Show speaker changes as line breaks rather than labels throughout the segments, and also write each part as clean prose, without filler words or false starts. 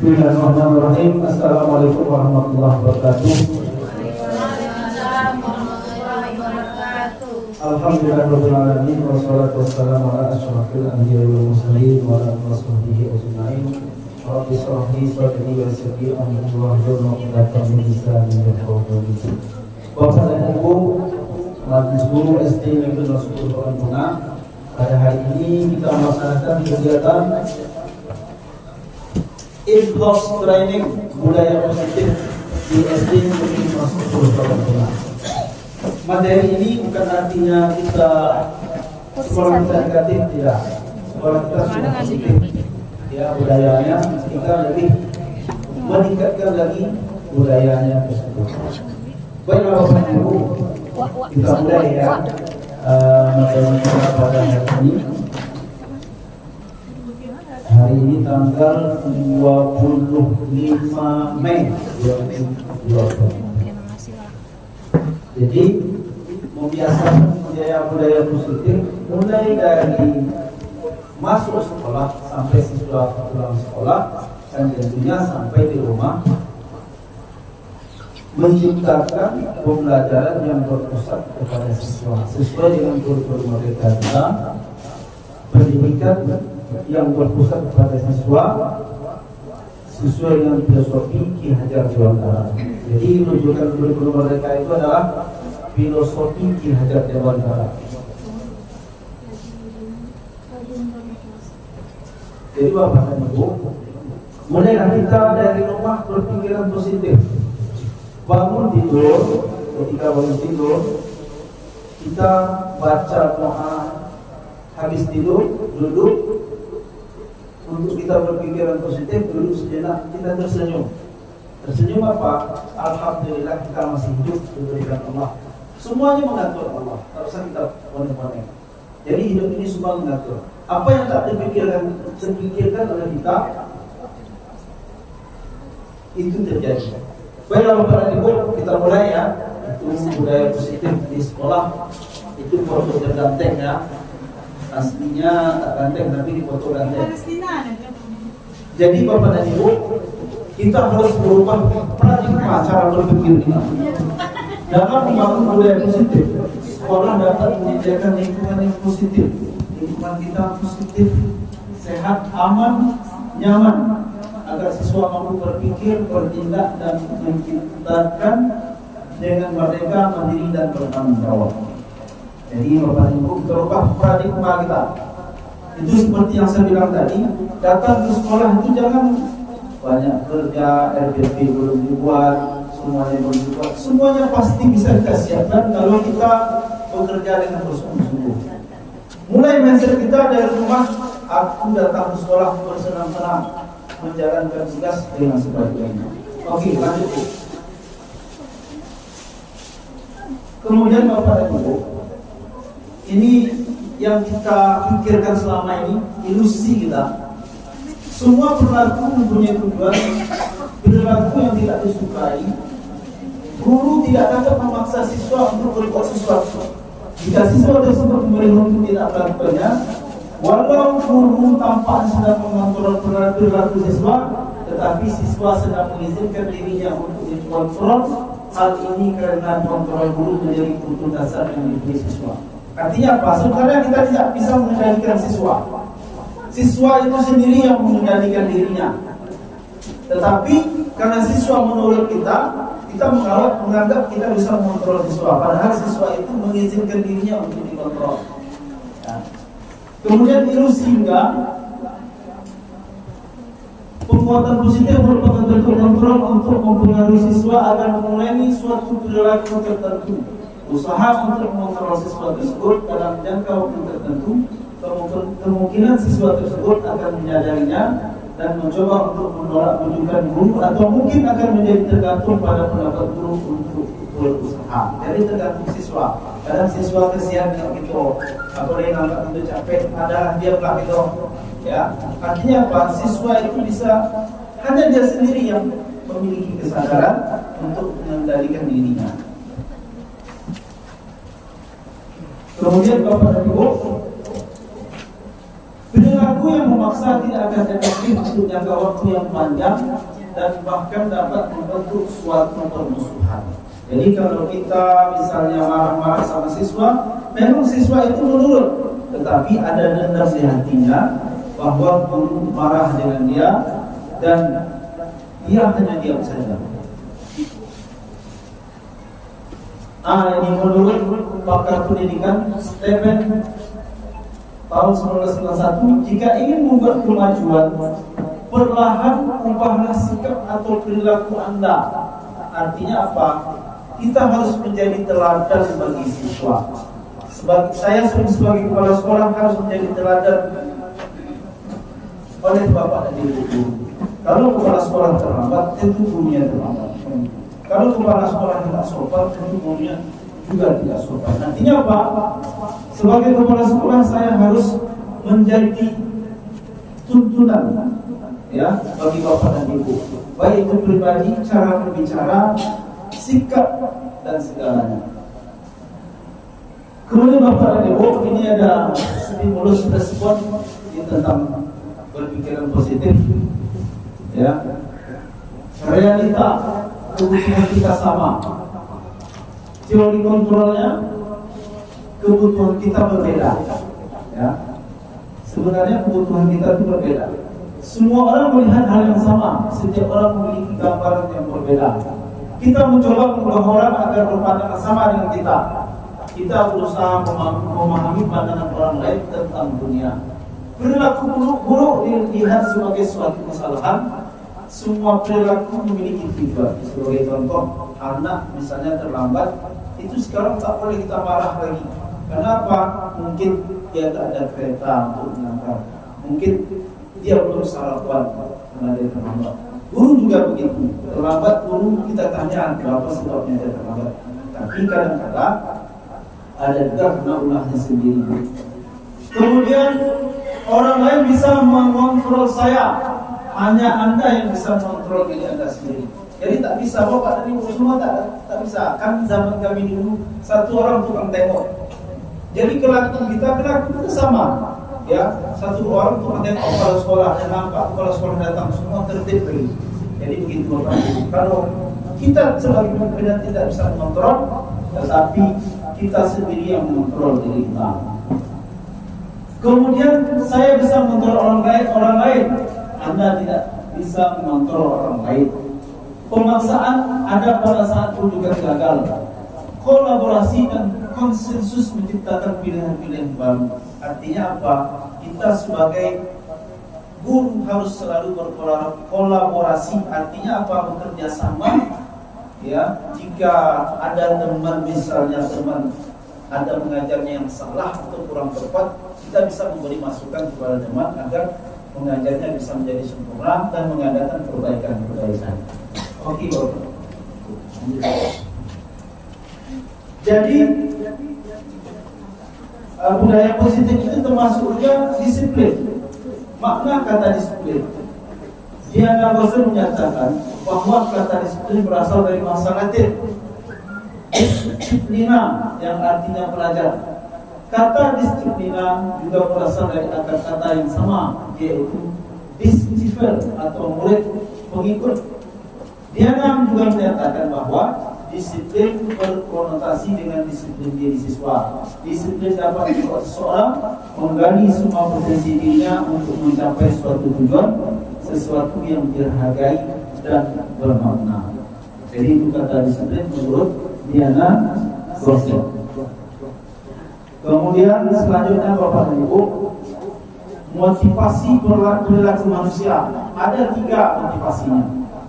Bismillahirrahmanirrahim. Assalamualaikum warahmatullahi wabarakatuh. Alhamdulillahirabbil alamin wassalatu wassalamu ala asyrafil anbiya'i wal mursalin wa ala alihi ajma'in. Rabbi shrah li sadri wa yassir li amri wahlul 'uqdatam min lisani yafqahu qawli. Bapak dan Ibu, Majelis Guru SD Negeri 10 Puna, pada hari ini kita melaksanakan kegiatan in-house training budaya positif di SD Negeri 10 Puna. Materi ini bukan artinya kita sekolah kita negatif, tidak. Sekolah kita sudah positif, ya budayanya kita lebih meningkatkan lagi budayanya tersebut. Baiklah Bapak Ibu, kita mulai ya materi kita pada hari ini. Hari ini tanggal 25 Mei 2020. Jadi membiasakan budaya positif mulai dari masuk sekolah sampai siswa pulang sekolah, dan tentunya sampai di rumah, menciptakan pembelajaran yang berpusat kepada siswa sesuai dengan kurikulum Merdeka kita, pendidikan yang berpusat kepada siswa sesuai dengan filosofi Ki Hajar Dewantara. Jadi rujukan kurikulum Merdeka itu adalah filosofi Ki Hajar Dewantara. Jadi Bapak dan Ibu, mulailah kita dari rumah berpikiran positif. Bangun tidur, ketika bangun tidur kita baca doa, habis tidur duduk, untuk kita berpikiran positif, duduk sejenak, kita tersenyum. Tersenyum apa? Alhamdulillah kita masih hidup diberikan Allah. Semuanya mengatur Allah, tak usah kita konek-konek. Jadi hidup ini semua mengatur. Apa yang tak terpikirkan oleh kita, itu terjadi. Baiklah Bapak dan Ibu, kita mulai ya. Itu budaya positif di sekolah, itu foto ganteng ya. Aslinya tak ganteng tapi di foto ganteng. Jadi Bapak dan Ibu, kita harus berubah paradigma cara berpikir kita. Dalam membangun budaya positif, sekolah dapat menyediakan lingkungan yang positif. Lingkungan kita positif, sehat, aman, nyaman, agar siswa mampu berpikir, bertindak, dan menciptakan dengan merdeka, mandiri, dan bertanggung jawab. Jadi Bapak Ibu, berubah paradigma kita. Itu seperti yang saya bilang tadi, datang ke sekolah itu jangan banyak kerja, RPP belum dibuat, semuanya belum dibuat. Semuanya pasti bisa kita siapkan kalau kita bekerja dengan bersungguh-sungguh. Mulai mindset kita dari rumah, aku datang ke sekolah bersenang-senang, menjalankan tugas dengan sebaik-baiknya. Oke, lanjut Bu. Kemudian Bapak dan Ibu, ini yang kita pikirkan selama ini, ilusi kita. Semua perilaku mempunyai tujuan. Perilaku yang tidak disukai, guru tidak dapat memaksa siswa untuk berbuat sesuatu. Jika siswa tersebut memilih untuk tidak melakukannya, walau guru tampak sedang mengontrol perilaku siswa, tetapi siswa sedang mengizinkan dirinya untuk dikontrol. Hal ini karena kontrol guru menjadi kebutuhan dasar yang dimiliki siswa. Artinya apa? Sebenarnya kita tidak bisa mengendalikan siswa. Siswa itu sendiri yang mengendalikan dirinya. Tetapi karena siswa menurut kita menganggap kita bisa mengontrol siswa. Padahal siswa itu mengizinkan dirinya untuk dikontrol. Kemudian ilusi juga, penguatan positif merupakan bentuk kontrol untuk mempengaruhi siswa agar mengulangi suatu perilaku tertentu. Usaha untuk mengontrol siswa tersebut dalam jangka waktu tertentu, kemungkinan siswa tersebut akan menyadarinya dan mencoba untuk menolak rujukan guru, atau mungkin akan menjadi tergantung pada pendapat guru untuk berusaha. Jadi tergantung siswa. Kadang siswa kesian dengan gitu, apalagi nampak itu capek, ada dia pula gitu, ya. Artinya apa? Siswa itu bisa hanya dia sendiri yang memiliki kesadaran untuk mengendalikan dirinya. Kemudian Bapak dan Ibu, perilaku perilaku yang memaksa tidak akan efektif untuk jangka waktu yang panjang dan bahkan dapat membentuk suatu permusuhan. Jadi kalau kita misalnya marah-marah sama siswa, memang siswa itu menurut, tetapi ada dendam di hatinya bahwa guru marah dengan dia dan dia hanya diam saja. Ini menurut pakar pendidikan Stephen tahun 1991, jika ingin membuat kemajuan, perlahan ubahlah sikap atau perilaku Anda. Artinya apa? Kita harus menjadi teladan bagi siswa. Saya sebagai kepala sekolah harus menjadi teladan oleh bapak dan ibu guru. Kalau kepala sekolah terlambat, tentu gurunya terlambat. Kalau kepala sekolah tidak sopan, tentu gurunya juga tidak sopan. Nantinya apa? Sebagai kepala sekolah saya harus menjadi tuntunan ya bagi bapak dan ibu, baik itu pribadi, cara berbicara, sikap dan segalanya. Kemudian bapak dan ibu, ini ada stimulus respon tentang berpikiran positif ya. Realita kebutuhan kita sama, teori kontrolnya kebutuhan kita berbeda ya. Sebenarnya kebutuhan kita itu berbeda. Semua orang melihat hal yang sama, setiap orang memiliki gambaran yang berbeda. Kita mencoba mengubah orang agar berpandangan sama dengan kita. Kita berusaha memahami pandangan orang lain tentang dunia. Perilaku buruk dilihat sebagai suatu kesalahan. Semua perilaku memiliki tujuan. Sebagai contoh, anak misalnya terlambat, itu sekarang tak boleh kita marah lagi. Kenapa? Mungkin dia tak ada kereta untuk mengantar. Mungkin dia belum sarapan karena dia terlambat. Guru juga begitu. Terlambat guru kita tanya berapa sebabnya dia terlambat. Tapi kadang-kadang ada juga kena ulahnya sendiri. Kemudian orang lain bisa mengontrol saya. Hanya Anda yang bisa mengontrol diri Anda sendiri. Jadi tak bisa, bapak dan ibu semua tak bisa. Kan zaman kami dulu satu orang tukang tengok. Jadi kelakuan kita sama. Ya, satu orang tukang tengok, kepala sekolahnya nampak, kepala sekolah datang semua tertib lagi. Jadi begitu bapak ibu. Kalau kita sebagai pimpinan tidak bisa mengontrol, tetapi kita sendiri yang mengontrol diri kita. Kemudian saya bisa mengontrol orang lain. Anda tidak bisa mengontrol orang lain. Pemaksaan ada pada saat pun juga gagal. Kolaborasi dan konsensus menciptakan pilihan-pilihan baru. Artinya apa? Kita sebagai guru harus selalu berkolaborasi. Artinya apa? Bekerja sama. Ya, jika ada teman misalnya ada mengajarnya yang salah atau kurang tepat, kita bisa memberi masukan kepada teman agar mengajarnya bisa menjadi sempurna dan mengadakan perbaikan-perbaikan. Oke, Bapak. Jadi budaya positif itu termasuk juga disiplin. Makna kata disiplin, Diana Gosel menyatakan bahwa kata disiplin berasal dari bahasa Latin disiplina yang artinya pelajar. Kata disiplina juga berasal dari akar kata yang sama, yaitu disciple atau murid pengikut. Diana juga menyatakan bahwa disiplin berkonotasi dengan disiplin diri siswa. Disiplin dapat membuat seseorang menggali semua potensi dirinya untuk mencapai suatu tujuan, sesuatu yang dihargai dan bermakna. Jadi itu kata disiplin menurut Diana Gosel. Kemudian selanjutnya Bapak dan Ibu, motivasi perilaku manusia. Ada 3 motivasinya.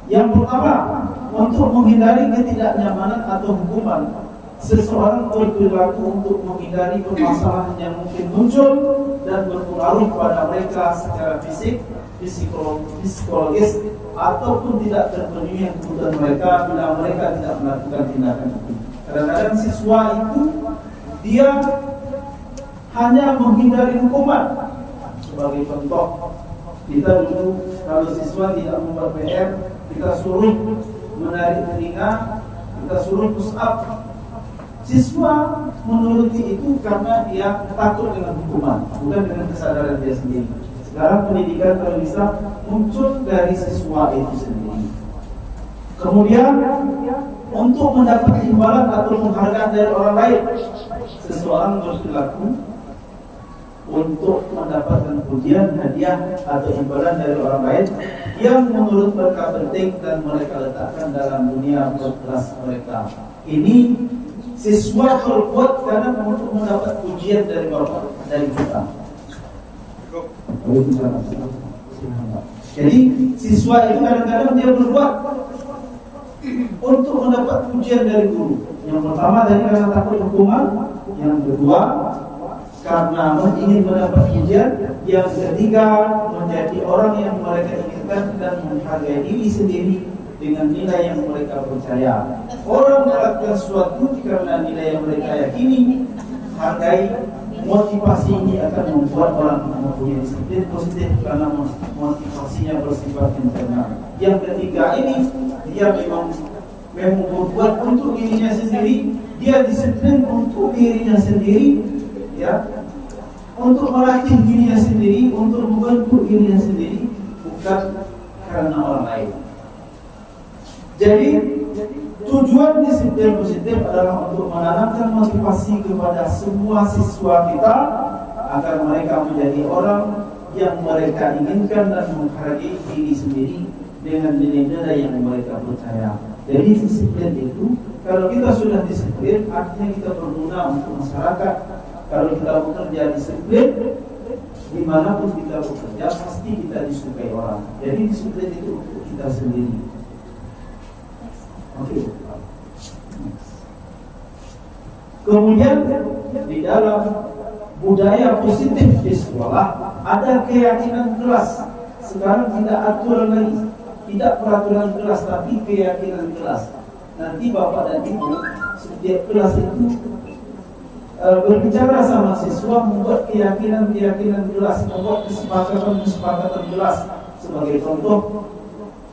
Yang pertama, untuk menghindari ketidaknyamanan atau hukuman. Seseorang berperilaku untuk menghindari permasalahan yang mungkin muncul dan berpengaruh pada mereka secara fisik, psikologis, ataupun tidak terpenuhi kebutuhan mereka bila mereka tidak melakukan tindakan itu. Kadang-kadang siswa itu dia hanya menghindari hukuman. Sebagai contoh, kita dulu kalau siswa tidak membuat PR, kita suruh menarik telinga, kita suruh push up. Siswa menuruti itu karena dia takut dengan hukuman, bukan dengan kesadaran dia sendiri. Sekarang pendidikan kalau bisa muncul dari siswa itu sendiri. Kemudian untuk mendapat imbalan atau penghargaan dari orang lain, seseorang berperilaku untuk mendapatkan pujian, hadiah atau imbalan dari orang lain yang menurut mereka penting dan mereka letakkan dalam dunia kelas mereka. Ini siswa berbuat karena untuk mendapat pujian dari bapak, dari kita. Jadi siswa itu kadang-kadang dia berbuat untuk mendapat pujian dari guru. Yang pertama tadi karena takut hukuman, yang kedua karena ingin mendapat pujian, yang ketiga menjadi orang yang mereka inginkan dan menghargai diri sendiri dengan nilai yang mereka percaya. Orang melakukan sesuatu karena nilai yang mereka yakini, hargai. Motivasi ini akan membuat orang mempunyai disiplin positif karena motivasinya bersifat internal. Yang ketiga ini dia memang berbuat untuk dirinya sendiri, dia disiplin untuk dirinya sendiri, ya, untuk melatih dirinya sendiri, untuk membentuk dirinya sendiri, bukan karena orang lain. Jadi tujuan disiplin positif adalah untuk menanamkan motivasi kepada semua siswa kita agar mereka menjadi orang yang mereka inginkan dan menghargai diri sendiri dengan nilai-nilai yang mereka percaya. Jadi disiplin itu, kalau kita sudah disiplin, artinya kita berguna untuk masyarakat. Kalau kita bekerja disiplin, dimanapun kita bekerja pasti kita disukai orang. Jadi disiplin itu untuk kita sendiri. Oke. Kemudian di dalam budaya positif di sekolah ada keyakinan kelas. Sekarang tidak aturan lagi, tidak peraturan kelas tapi keyakinan kelas. Nanti bapak dan ibu setiap kelas itu berbicara sama siswa, membuat keyakinan kelas, membuat kesepakatan kelas. Sebagai contoh,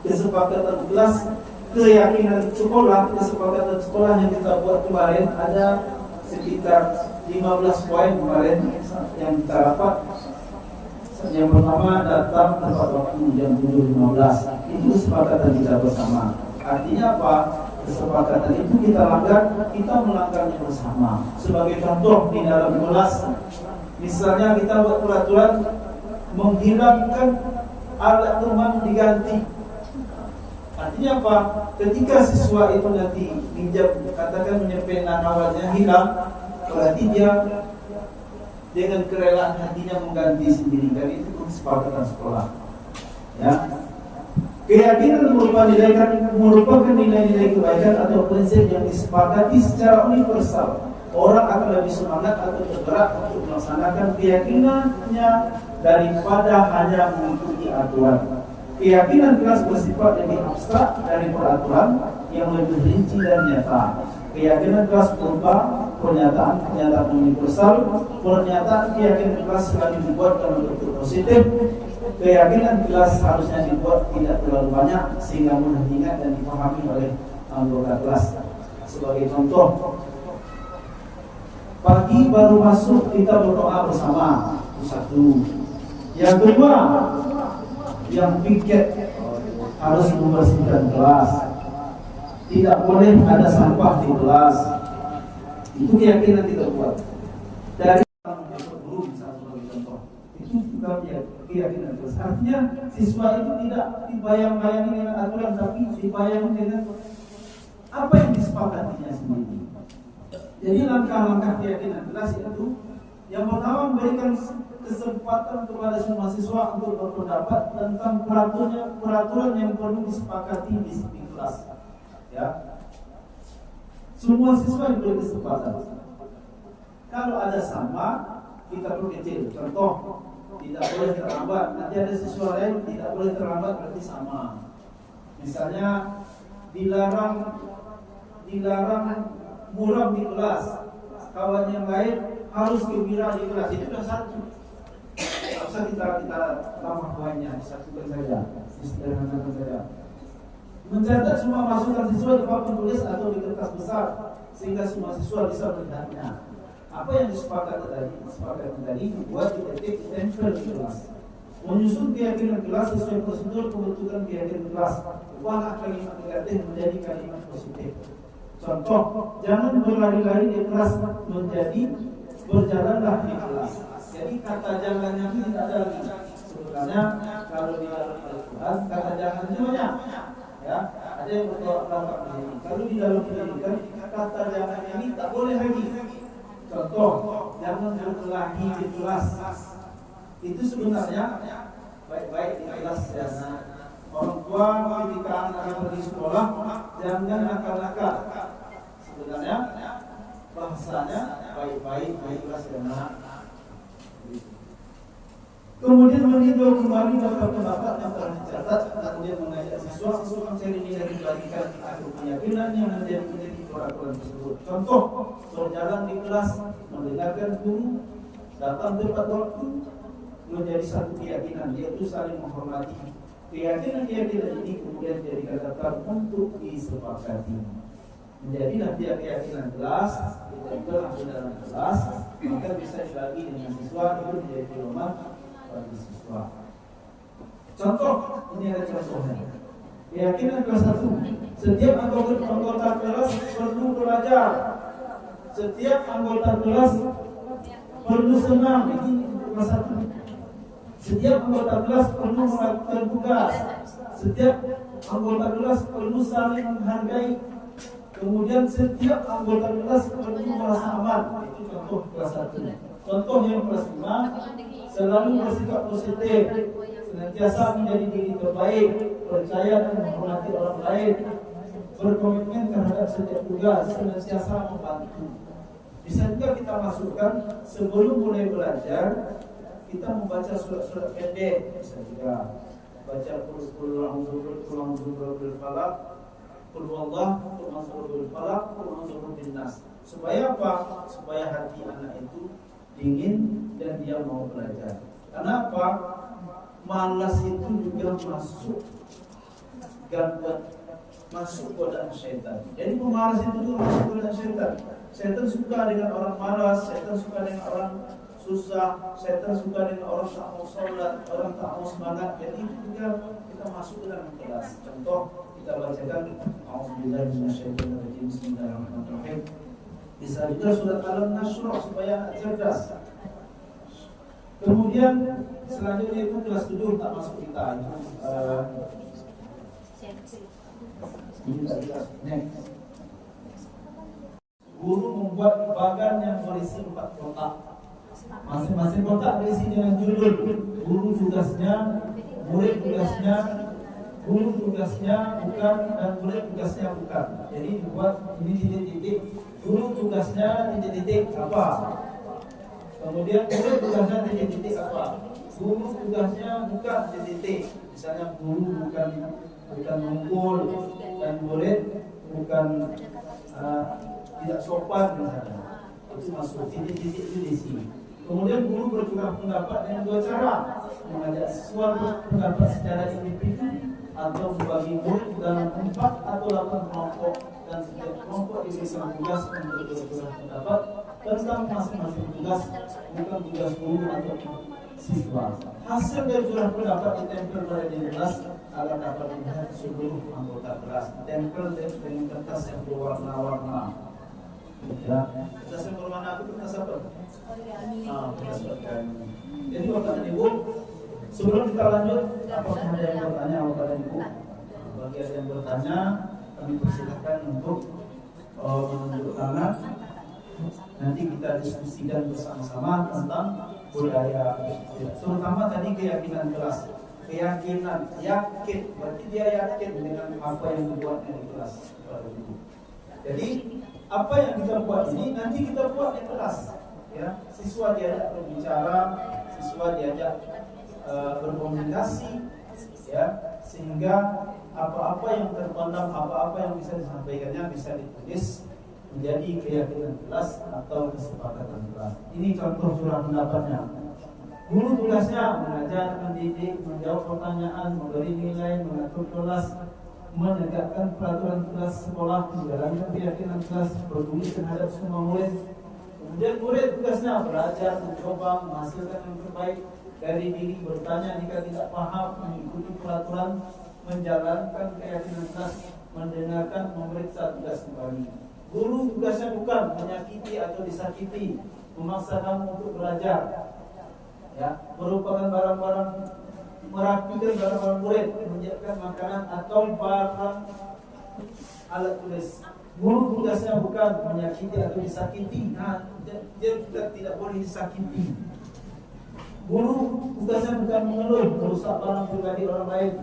kesepakatan kelas, keyakinan sekolah, kesepakatan sekolah yang kita buat kemarin ada sekitar 15 poin kemarin yang kita rapat. Yang pertama, datang tepat waktu jam 7.15. Itu kesepakatan kita bersama. Artinya apa? Kesepakatan itu kita langgar, kita melanggarnya bersama. Sebagai contoh di dalam kelas, misalnya kita buat peraturan menghilangkan alat teman diganti. Artinya apa? Ketika siswa itu nanti pinjam, katakan penyepenan awalnya hilang, berarti dia dengan kerelaan hatinya mengganti sendiri. Dan itu kesepakatan sekolah. Ya. Keyakinan merupakan nilai-nilai kebaikan atau prinsip yang disepakati secara universal. Orang akan lebih semangat atau tergerak untuk melaksanakan keyakinannya daripada hanya mengikuti aturan. Keyakinan kelas bersifat lebih abstrak dari peraturan yang lebih rinci dan nyata. Keyakinan kelas berupa pernyataan universal. Pernyataan keyakinan kelas selalu dibuat dalam bentuk positif. Keyakinan kelas harusnya dibuat tidak terlalu banyak sehingga mudah diingat dan dipahami oleh anggota kelas. Sebagai contoh, pagi baru masuk kita berdoa bersama. Satu. Yang kedua, yang piket harus membersihkan kelas. Tidak boleh ada sampah di kelas. Itu keyakinan kita buat. Dari guru misalnya sebagai contoh, itu juga keyakinan kelas. Artinya siswa itu tidak dibayang-bayangi dengan aturan, tapi dibayang dengan apa yang disepakatinya sendiri. Jadi langkah-langkah keyakinan kelas itu yang pertama memberikan kesempatan kepada semua siswa untuk berpendapat tentang peraturan yang perlu disepakati di kelas. Ya, semua siswa diberi kesempatan. Kalau ada sama, kita perkecil. Contoh, tidak boleh terlambat. Nanti ada siswa lain tidak boleh terlambat, berarti sama. Misalnya dilarang muram di kelas. Kawan yang lain harus gembira di kelas. Itu sudah satu. Tidak usah kita tambah poinnya, disatukan saja, disederhanakan saja. Mencatat semua masukan siswa di papan tulis atau di kertas besar sehingga semua siswa bisa melihatnya. Apa yang disepakati tadi dibuat di titik tempel di kelas Menyusun keyakinan kelas sesuai prosedur pembentukan keyakinan kelas. Ubahlah kalimat negatif menjadi kalimat positif. Contoh, jangan berlari-lari di kelas, menjadi berjalanlah di kelas. Jadi kata jangannya ini tidak ada lagi. Sebenarnya kalau di dalam Al-Quran kata jangannya banyak. Ya, ada yang bertolak begini. Kalau di dalam pendidikan kata jangannya ini tak boleh lagi. Contoh, jangan berkelahi di kelas. Itu sebenarnya baik-baik di kelas ya. Orang tua ketika anak pergi sekolah jangan nakal-nakal. Sebenarnya bahasanya baik-baik di kelas ya. Kemudian meninjau kembali pendapat yang telah dicatat, kemudian mengajak siswa untuk mencari nilai kebalikan atau keyakinan yang menjadi peraturan tersebut. Contoh, berjalan di kelas, mendengarkan guru, datang tepat waktu, menjadi satu keyakinan, yaitu saling menghormati. Keyakinan-keyakinan ini kemudian jadi kata untuk disepakati. Menjadilah dia keyakinan kelas, kita langsung dalam kelas, maka bisa dibagi dengan siswa itu menjadi pedoman bagi siswa. Contoh, ini ada contohnya. Keyakinan kelas 1, setiap anggota kelas perlu belajar. Setiap anggota kelas perlu senang. Ini kelas 1. Setiap anggota kelas perlu melakukan tugas. Setiap anggota kelas perlu saling menghargai. Kemudian setiap anggota kelas perlu merasa aman. Itu contoh kelas 1. Contoh yang kelas 5, selalu bersikap positif, senantiasa menjadi diri terbaik, percaya dan menghormati orang lain, berkomitmen terhadap setiap tugas, senantiasa membantu. Bisa juga kita masukkan sebelum mulai belajar, kita membaca surat-surat pendek, bisa juga baca qul a'udzu birabbil falaq, qul huwallahu, qul a'udzu birabbil falaq, qul a'udzu birabbin nas. Supaya apa? Supaya hati anak itu dingin dan dia mau belajar. Kenapa? Malas itu juga masuk gangguan, masuk godaan syaitan. Jadi pemalas itu juga masuk godaan syaitan. Syaitan suka dengan orang malas, syaitan suka dengan orang susah, syaitan suka dengan orang tak mau sholat, orang tak mau semangat. Jadi itu juga kita masuk ke dalam kelas. Contoh kita bacakan A'udzubillahi minasyaitonirrajim, bismillahirrahmanirrahim. Bisa juga surat Al-Nasr supaya cerdas. Kemudian selanjutnya itu kelas 7 tak masuk kita. Ini tak jelas. Next. Guru membuat bagan yang berisi 4 kotak. Masing-masing kotak berisi dengan judul. Guru tugasnya, murid tugasnya, guru tugasnya bukan, dan murid tugasnya bukan. Jadi dibuat ini titik-titik. Guru tugasnya titik-titik apa? Kemudian murid tugasnya titik-titik apa? Guru tugasnya bukan titik-titik. Misalnya guru bukan mengumpul dan murid bukan tidak sopan misalnya. Itu masuk titik-titik itu di sini. Kemudian guru bertukar pendapat dengan 2 cara, mengajak siswa berpendapat secara individu atau membagi murid dalam 4 atau 8 kelompok, dan setiap kelompok diberikan tugas untuk bertukar pendapat tentang masing-masing tugas, bukan tugas guru atau siswa. Hasil dari tukar pendapat ditempel pada di kelas agar dapat dilihat seluruh anggota kelas. Tempel dengan kertas yang berwarna-warna. Ya, kertas yang berwarna itu kertas apa? Kertas origami. Jadi Bapak dan Ibu, sebelum kita lanjut, apakah ada yang bertanya Bapak dan Ibu? Bagi ada yang bertanya, kami persilakan untuk menunjuk tangan. Nanti kita diskusikan bersama-sama tentang budaya, terutama tadi keyakinan kelas. Keyakinan, yakin, berarti dia yakin dengan apa yang dibuatnya di kelas. Jadi apa yang kita buat ini nanti kita buat di kelas. Ya, siswa diajak berbicara, siswa diajak berkomunikasi, ya, sehingga apa-apa yang terpandang, apa-apa yang bisa disampaikannya bisa ditulis menjadi keyakinan kelas atau kesepakatan kelas. Ini contoh surah pendapatnya. Guru tugasnya mengajar, mendidik, menjawab pertanyaan, memberi nilai, mengatur kelas, menegakkan peraturan kelas sekolah, menjalankan keyakinan kelas, peduli terhadap semua murid, Kemudian murid tugasnya belajar, mencoba, menghasilkan yang terbaik dari diri, bertanya jika tidak paham, mengikuti peraturan, menjalankan keyakinan kelas, mendengarkan, memeriksa tugas kembali. Guru tugasnya bukan menyakiti atau disakiti, memaksa kamu untuk belajar, ya, merupakan barang-barang, merapikan barang-barang murid, menyiapkan makanan atau barang alat tulis. Guru tugasnya bukan menyakiti atau disakiti. Nah, dia juga tidak boleh disakiti. Guru tugasnya bukan mengeluh, merusak barang pribadi orang lain.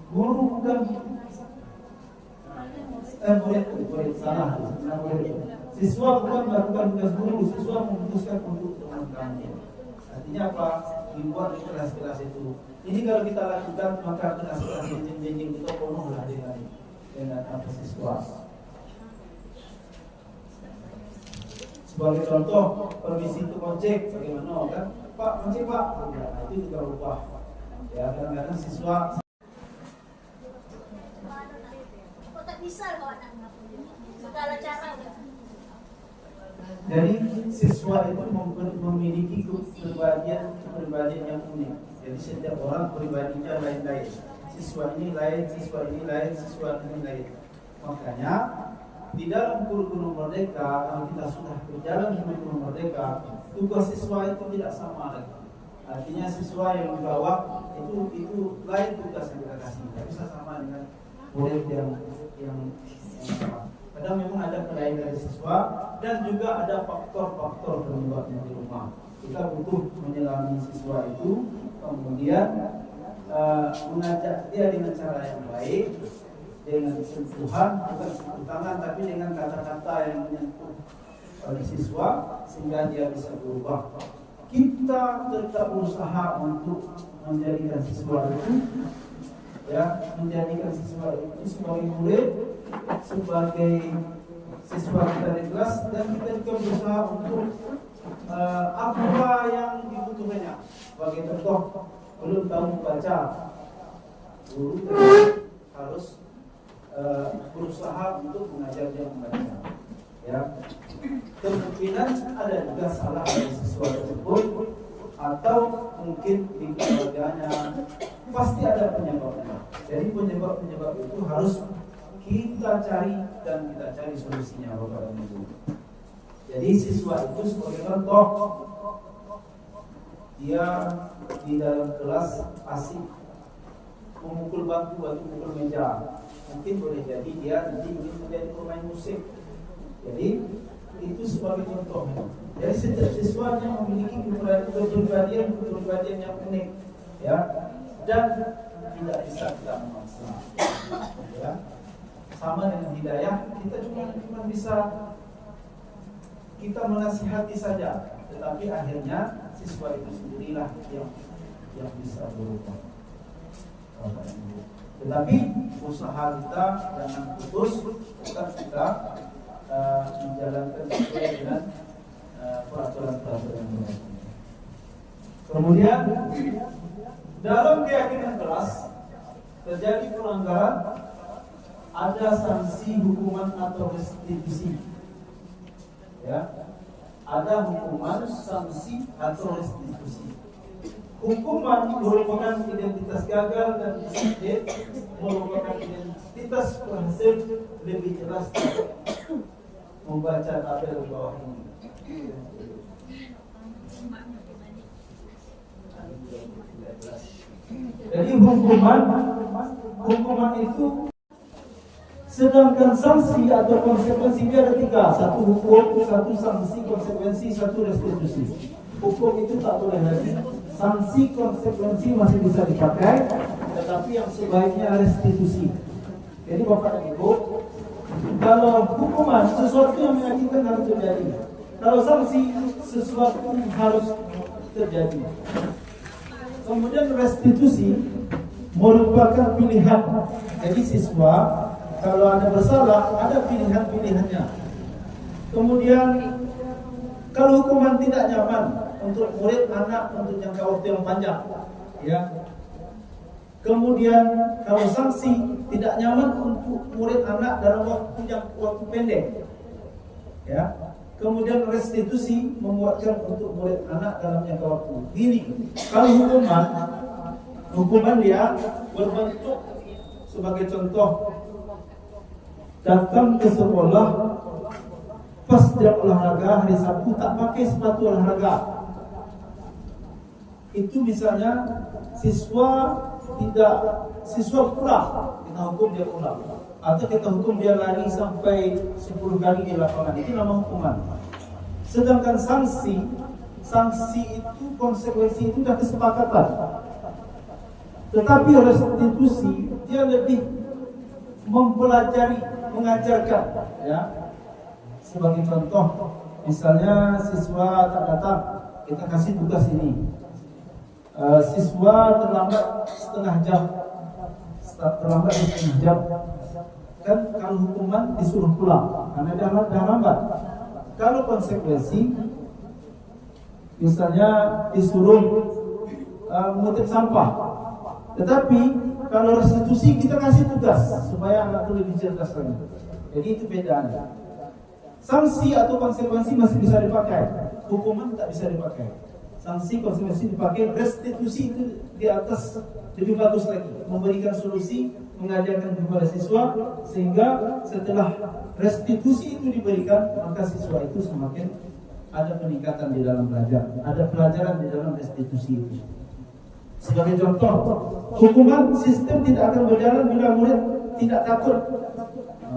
Guru bukan murid salah. Siswa bukan melakukan tugas guru, siswa memutuskan untuk teman-temannya. Artinya apa? Dibuat di kelas-kelas itu. Ini kalau kita lakukan, maka kelas-kelas jenjang kita penuhlah dengan apa siswa. Sebagai contoh, permisi untuk ojek, bagaimana kan? Pak, ojek Pak, nah, itu juga berubah. Ya, kadang-kadang siswa
segala cara.
Jadi siswa itu memiliki kepribadian yang unik. Jadi setiap orang pribadinya lain-lain. Siswa ini lain, siswa ini lain, siswa ini lain. Makanya di dalam kurikulum merdeka, kalau kita sudah berjalan di kurikulum merdeka, tugas siswa itu tidak sama lagi. Artinya siswa yang di bawah itu lain tugas yang kita kasih. Tidak bisa sama dengan murid yang sama. Kadang memang ada kelainan dari siswa dan juga ada faktor-faktor penyebabnya di rumah. Kita butuh menyelami siswa itu, kemudian mengajak dia dengan cara yang baik, dengan sentuhan, bukan sentuh tangan, tapi dengan kata-kata yang menyentuh oleh siswa sehingga dia bisa berubah. Kita tetap berusaha untuk menjadikan siswa itu, ya, menjadikan siswa itu sebagai murid, sebagai siswa kita di kelas, dan kita juga berusaha untuk apa yang dibutuhkannya. Sebagai contoh, belum tahu membaca, guru harus berusaha untuk mengajar dia membaca. Ya, kemungkinan ada juga salah dari siswa tersebut, atau mungkin di keluarganya, pasti ada penyebabnya. Jadi penyebab itu harus kita cari dan kita cari solusinya, Bapak dan Ibu. Jadi siswa itu sebagai contoh, dia di dalam kelas asik memukul bangku atau memukul meja. Mungkin boleh jadi dia nanti ingin menjadi pemain musik. Jadi itu sebagai contoh. Jadi setiap siswa yang memiliki kepribadian yang unik, ya, dan tidak bisa kita memaksa. Ya. Sama dengan hidayah, kita cuma bisa kita menasihati saja, tetapi akhirnya siswa itu sendirilah yang bisa berubah. Tetapi usaha kita jangan putus, tetap kita menjalankan sesuai dengan peraturan-peraturan yang berlaku. Kemudian dalam keyakinan kelas terjadi pelanggaran, ada sanksi hukuman atau restitusi. Ya, ada hukuman, sanksi atau restitusi. Hukuman merupakan identitas gagal dan disiplin, merupakan identitas berhasil. Lebih jelas membaca tabel di bawah ini. Jadi hukuman itu, sedangkan sanksi atau konsekuensi dia ada 3. Satu hukum, satu sanksi, konsekuensi, satu restitusi. Hukum itu tak boleh lagi. Sanksi, konsekuensi masih bisa dipakai, tetapi yang sebaiknya restitusi. Jadi Bapak dan Ibu, kalau hukuman sesuatu yang menyakitkan harus terjadi. Kalau sanksi sesuatu yang harus terjadi. Kemudian restitusi merupakan pilihan. Jadi siswa kalau ada bersalah, ada pilihan-pilihannya. Kemudian kalau hukuman tidak nyaman untuk murid anak untuk jangka waktu yang panjang, ya. Kemudian kalau sanksi tidak nyaman untuk murid anak dalam waktu pendek, ya. kemudian restitusi memuatkan untuk murid anak dalam jangka waktu. Gini, kalau hukuman dia berbentuk sebagai contoh, datang ke sekolah pas jam olahraga hari Sabtu tak pakai sepatu olahraga. Itu misalnya siswa pulang, kita hukum dia pulang, atau kita hukum dia lari sampai 10 kali di lapangan, itu nama hukuman. Sedangkan sanksi itu, konsekuensi itu sudah kesepakatan. Tetapi restitusi dia lebih mempelajari, mengajarkan, ya. Sebagai contoh, misalnya siswa tak datang, kita kasih tugas ini. Siswa terlambat setengah jam, kan kalau hukuman disuruh pulang karena dah lambat. Kalau konsekuensi, misalnya disuruh mengutip sampah, tetapi kalau restitusi kita kasih tugas supaya anak itu lebih cerdas lagi. Jadi itu bedanya. Sanksi atau konsekuensi masih bisa dipakai, hukuman tak bisa dipakai. Sanksi, konsekuensi dipakai, restitusi itu di atas lebih bagus lagi, memberikan solusi, mengajarkan kepada siswa, sehingga setelah restitusi itu diberikan, maka siswa itu semakin ada peningkatan di dalam belajar, ada pelajaran di dalam restitusi itu. Sebagai contoh, hukuman sistem tidak akan berjalan bila murid tidak takut.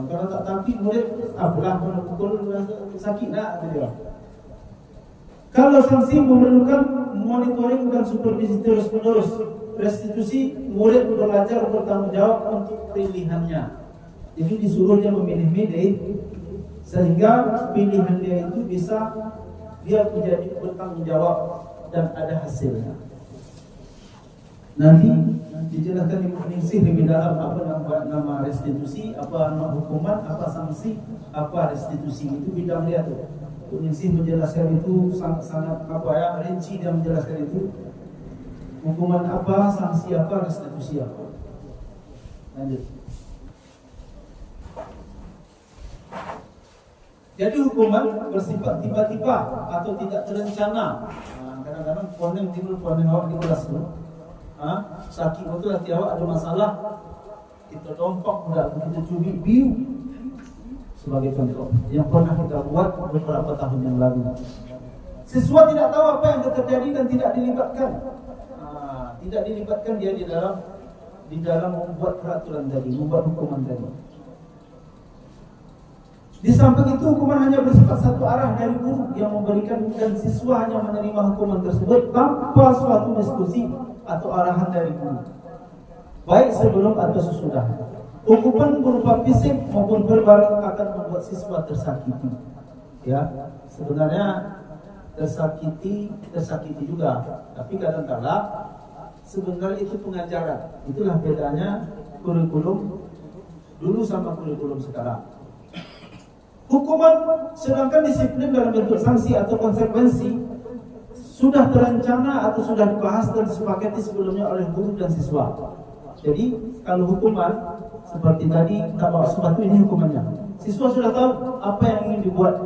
Kalau tak takut murid, apalah pukul sakit nak gitu. Kalau sanksi memerlukan monitoring dan supervisi terus-menerus, restitusi murid belajar bertanggung jawab untuk pilihannya. Jadi disuruh dia memilih-milih sehingga pilihan dia itu bisa dia menjadi bertanggung jawab dan ada hasilnya. Nanti dijelaskan di Ningsih lebih dalam apa nama restitusi, apa nama hukuman, apa sanksi, apa restitusi, itu bidang dia tuh. Ningsih menjelaskan itu sangat rinci, dia menjelaskan itu hukuman apa, sanksi apa, restitusi apa. Lanjut. Jadi hukuman bersifat tiba-tiba atau tidak terencana. Kadang-kadang ponen timbul ponen awak di kelas tu. Sakit betul hati awak, ada masalah, kita dompak mudah, kita cubit biu. Sebagai contoh yang pernah kita buat beberapa tahun yang lalu. Siswa tidak tahu apa yang terjadi dan tidak dilibatkan. Tidak dilibatkan dia di dalam membuat peraturan tadi, membuat hukuman tadi. Di samping itu hukuman hanya bersifat satu arah dari guru yang memberikan, dan siswa hanya menerima hukuman tersebut tanpa suatu diskusi atau arahan dari guru, baik sebelum atau sesudah. Hukuman berupa fisik maupun verbal akan membuat siswa tersakiti. Ya, sebenarnya tersakiti juga, tapi kadang-kala sebenarnya itu pengajaran. Itulah bedanya kurikulum dulu sama kurikulum sekarang. Hukuman, sedangkan disiplin dalam bentuk sanksi atau konsekuensi sudah terencana atau sudah dibahas dan disepakati sebelumnya oleh guru dan siswa. Jadi kalau hukuman seperti tadi, tak bawa sepatu, ini hukumannya. Siswa sudah tahu apa yang ingin dibuat.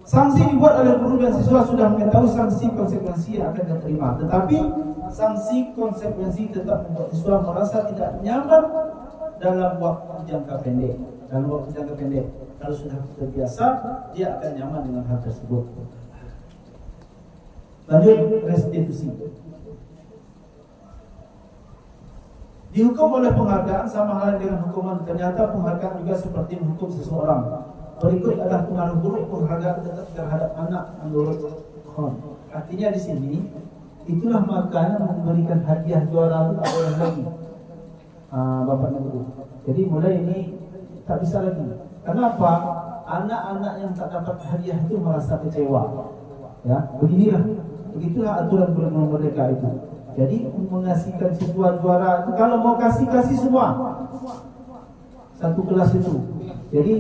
Sanksi dibuat oleh guru dan siswa sudah mengetahui sanksi konsekuensi yang akan diterima. Tetapi sanksi konsekuensi tetap membuat siswa merasa tidak nyaman dalam waktu jangka pendek. Kalau sudah terbiasa, dia akan nyaman dengan hal tersebut. Lanjut, restitusi. Dihukum oleh penghargaan sama halnya dengan hukuman. Ternyata penghargaan juga seperti menghukum seseorang. Berikut adalah pengaruh buruk penghargaan terhadap anak menurut Khon. Artinya di sini, itulah makanya memberikan hadiah juara itu apa yang lagi, Bapak dan Ibu. Jadi mulai ini tak bisa lagi. Kenapa? Anak-anak yang tak dapat hadiah itu merasa kecewa. Ya, begitulah aturan kurikulum merdeka itu. Jadi mengasihkan siswa juara itu, kalau mau kasih semua satu kelas itu. Jadi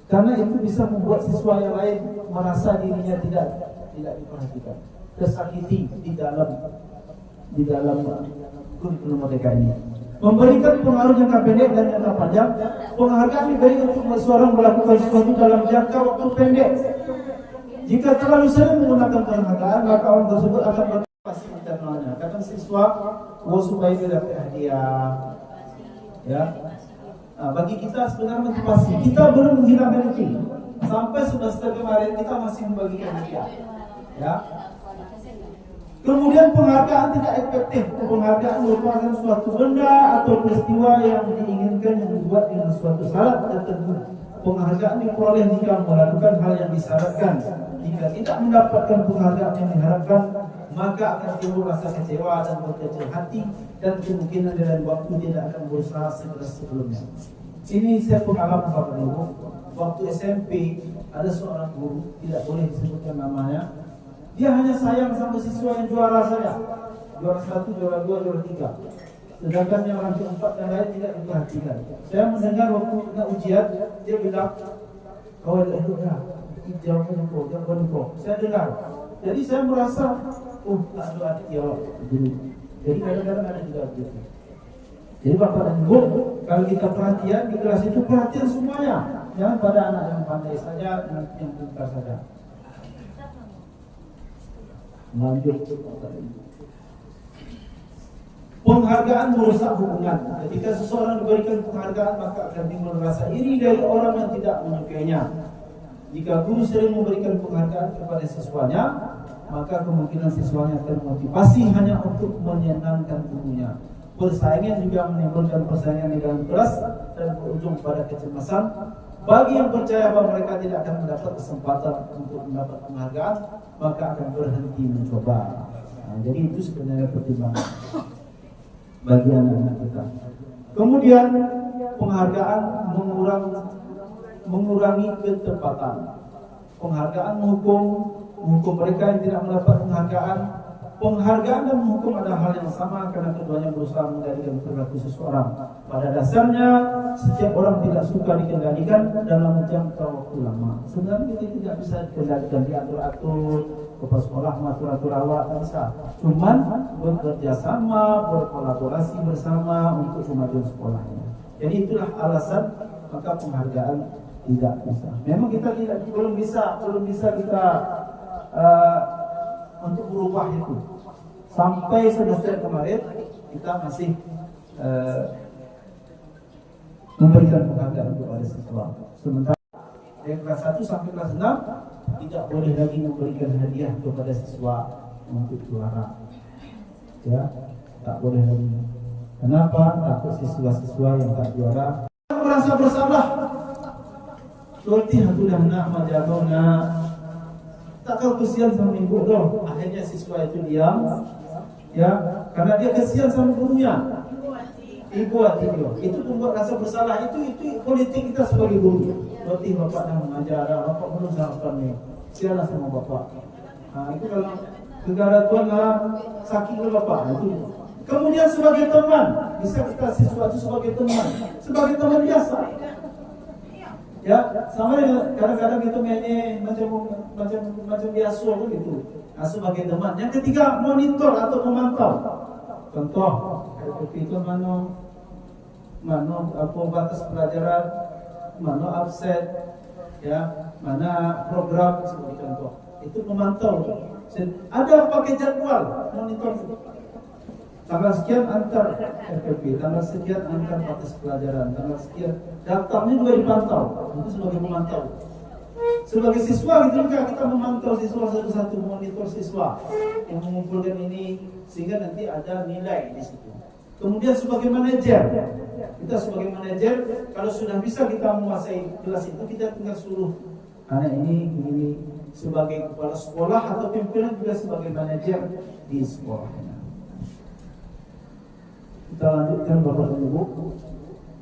karena itu bisa membuat siswa yang lain merasa dirinya tidak diperhatikan, tersakiti di dalam kurikulum merdeka ini. Memberikan pengaruh jangka pendek dan jangka panjang. Penghargaan diberi untuk seseorang melakukan sesuatu dalam jangka waktu pendek. Jika terlalu sering menggunakan penghargaan, maka orang tersebut akan berpasti internalnya. Kadang siswa mau supaya dia dapat hadiah, ya. Nah, bagi kita sebenarnya motivasi. Kita belum menghilangkan itu. Sampai semester kemarin kita masih membagikan hadiah, ya. Kemudian penghargaan tidak efektif. Penghargaan merupakan suatu benda atau peristiwa yang diinginkan yang dibuat dengan suatu syarat tertentu. Penghargaan diperoleh jika melakukan hal yang disyaratkan. Jika tidak mendapatkan penghargaan yang diharapkan, maka akan timbul rasa kecewa dan berkecil hati, dan kemungkinan dalam waktu tidak akan berusaha sekeras sebelumnya. Ini saya pengalaman Bapak Ibu. Waktu SMP ada seorang guru, tidak boleh disebutkan namanya. Dia hanya sayang sama siswa yang juara saja. Juara 1, juara 2, juara 3. Sedangkan yang ranking 4 yang lain tidak diperhatikan. Saya mendengar waktu kena ujian, dia bilang, kau ada dah, jangan kau. Saya dengar. Jadi saya merasa, tak ada adik jawab dulu. Jadi kadang-kadang ada juga begitu. Jadi Bapak dan Ibu, kalau kita perhatian di kelas itu perhatian semuanya. Jangan pada anak yang pandai saja, yang pintar saja. Lanjut. Penghargaan merusak hubungan. Ketika seseorang diberikan penghargaan, maka akan timbul rasa iri dari orang yang tidak menyukainya. Jika guru sering memberikan penghargaan kepada siswanya, maka kemungkinan siswanya termotivasi hanya untuk menyenangkan gurunya. Persaingan juga menimbulkan persaingan di dalam kelas dan berujung pada kecemasan. Bagi yang percaya bahwa mereka tidak akan mendapat kesempatan untuk mendapat penghargaan, maka akan berhenti mencoba. Nah, jadi itu sebenarnya pertimbangan bagi anak-anak kita. Kemudian penghargaan mengurangi ketepatan. Penghargaan menghukum mereka yang tidak mendapat penghargaan. Penghargaan dan menghukum adalah hal yang sama karena keduanya berusaha mengendalikan perilaku seseorang. Pada dasarnya, setiap orang tidak suka dikendalikan dalam jangka waktu lama. Sebenarnya kita tidak bisa dikendalikan, diatur-atur, kepala sekolah mengatur-atur awak, tak bisa. Cuman bekerja sama, berkolaborasi bersama untuk kemajuan sekolahnya. Jadi itulah alasan maka penghargaan tidak bisa. Memang kita belum bisa kita untuk berubah itu. Sampai semester kemarin kita masih memberikan penghargaan kepada siswa. Sementara dari kelas 1 sampai kelas 6 tidak boleh lagi memberikan hadiah kepada siswa untuk juara. Ya, tak boleh lagi. Kenapa? Takut siswa-siswa yang tak juara merasa bersalah. Seperti hadulahna majabuna. Tak tahu kesian sama ibu doh. Akhirnya siswa itu diam, ya, karena dia kesian sama gurunya. Ibu hati dia. Itu membuat rasa bersalah. Itu politik kita sebagai guru. Berarti bapak dah mengajar, bapak belum sarapan nih. Kesianlah sama bapak. Nah, itu kalau negara Tuhan sakit ke bapak. Itu. Kemudian sebagai teman, bisa kita siswa itu sebagai teman biasa. Ya, sama dengan kadang-kadang itu mainnya macam biasa gitu. Nah, sebagai teman. Yang ketiga, monitor atau memantau. Contoh, itu mana apa batas pelajaran, mana absen, ya, mana program sebagai contoh. Itu memantau. Ada pakai jadwal monitor. Tanggal sekian antar RPP, tanggal sekian antar batas pelajaran, tanggal sekian daftarnya juga dipantau. Itu sebagai memantau. Sebagai siswa gitu juga kita memantau siswa satu-satu, monitor siswa yang mengumpulkan ini sehingga nanti ada nilai di situ. Kemudian sebagai manajer, kita sebagai manajer kalau sudah bisa kita menguasai kelas itu, kita tinggal suruh anak ini sebagai kepala sekolah atau pimpinan juga sebagai manajer di sekolahnya. Kita lanjutkan Bapak dan Ibu.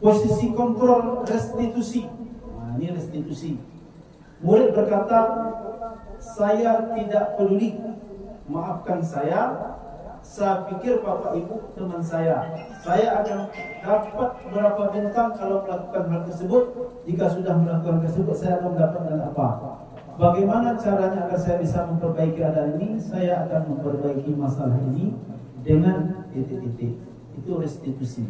Posisi kontrol restitusi. Nah, ini restitusi. Murid berkata, saya tidak peduli, maafkan saya pikir Bapak Ibu teman saya akan dapat berapa bintang kalau melakukan hal tersebut. Jika sudah melakukan tersebut, saya akan mendapatkan apa? Bagaimana caranya agar saya bisa memperbaiki keadaan ini? Saya akan memperbaiki masalah ini dengan titik-titik. Itu restitusi.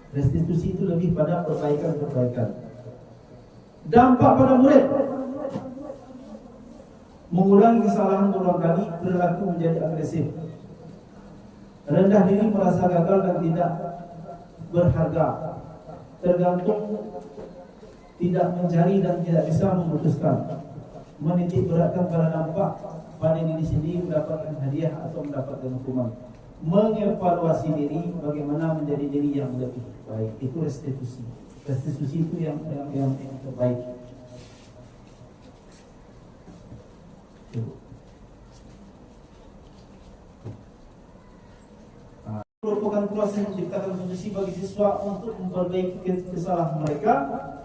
Restitusi itu lebih pada perbaikan. Dampak pada murid, mengulangi kesalahan berulang kali, perilaku menjadi agresif, rendah diri, merasa gagal dan tidak berharga, tergantung, tidak mencari dan tidak bisa memutuskan, menitik beratkan pada dampak pada diri sendiri, mendapatkan hadiah atau mendapatkan hukuman, mengevaluasi diri bagaimana menjadi diri yang lebih baik. Itu restitusi. Restitusi itu yang terbaik. Merupakan proses menciptakan kondisi bagi siswa untuk memperbaiki kesalahan mereka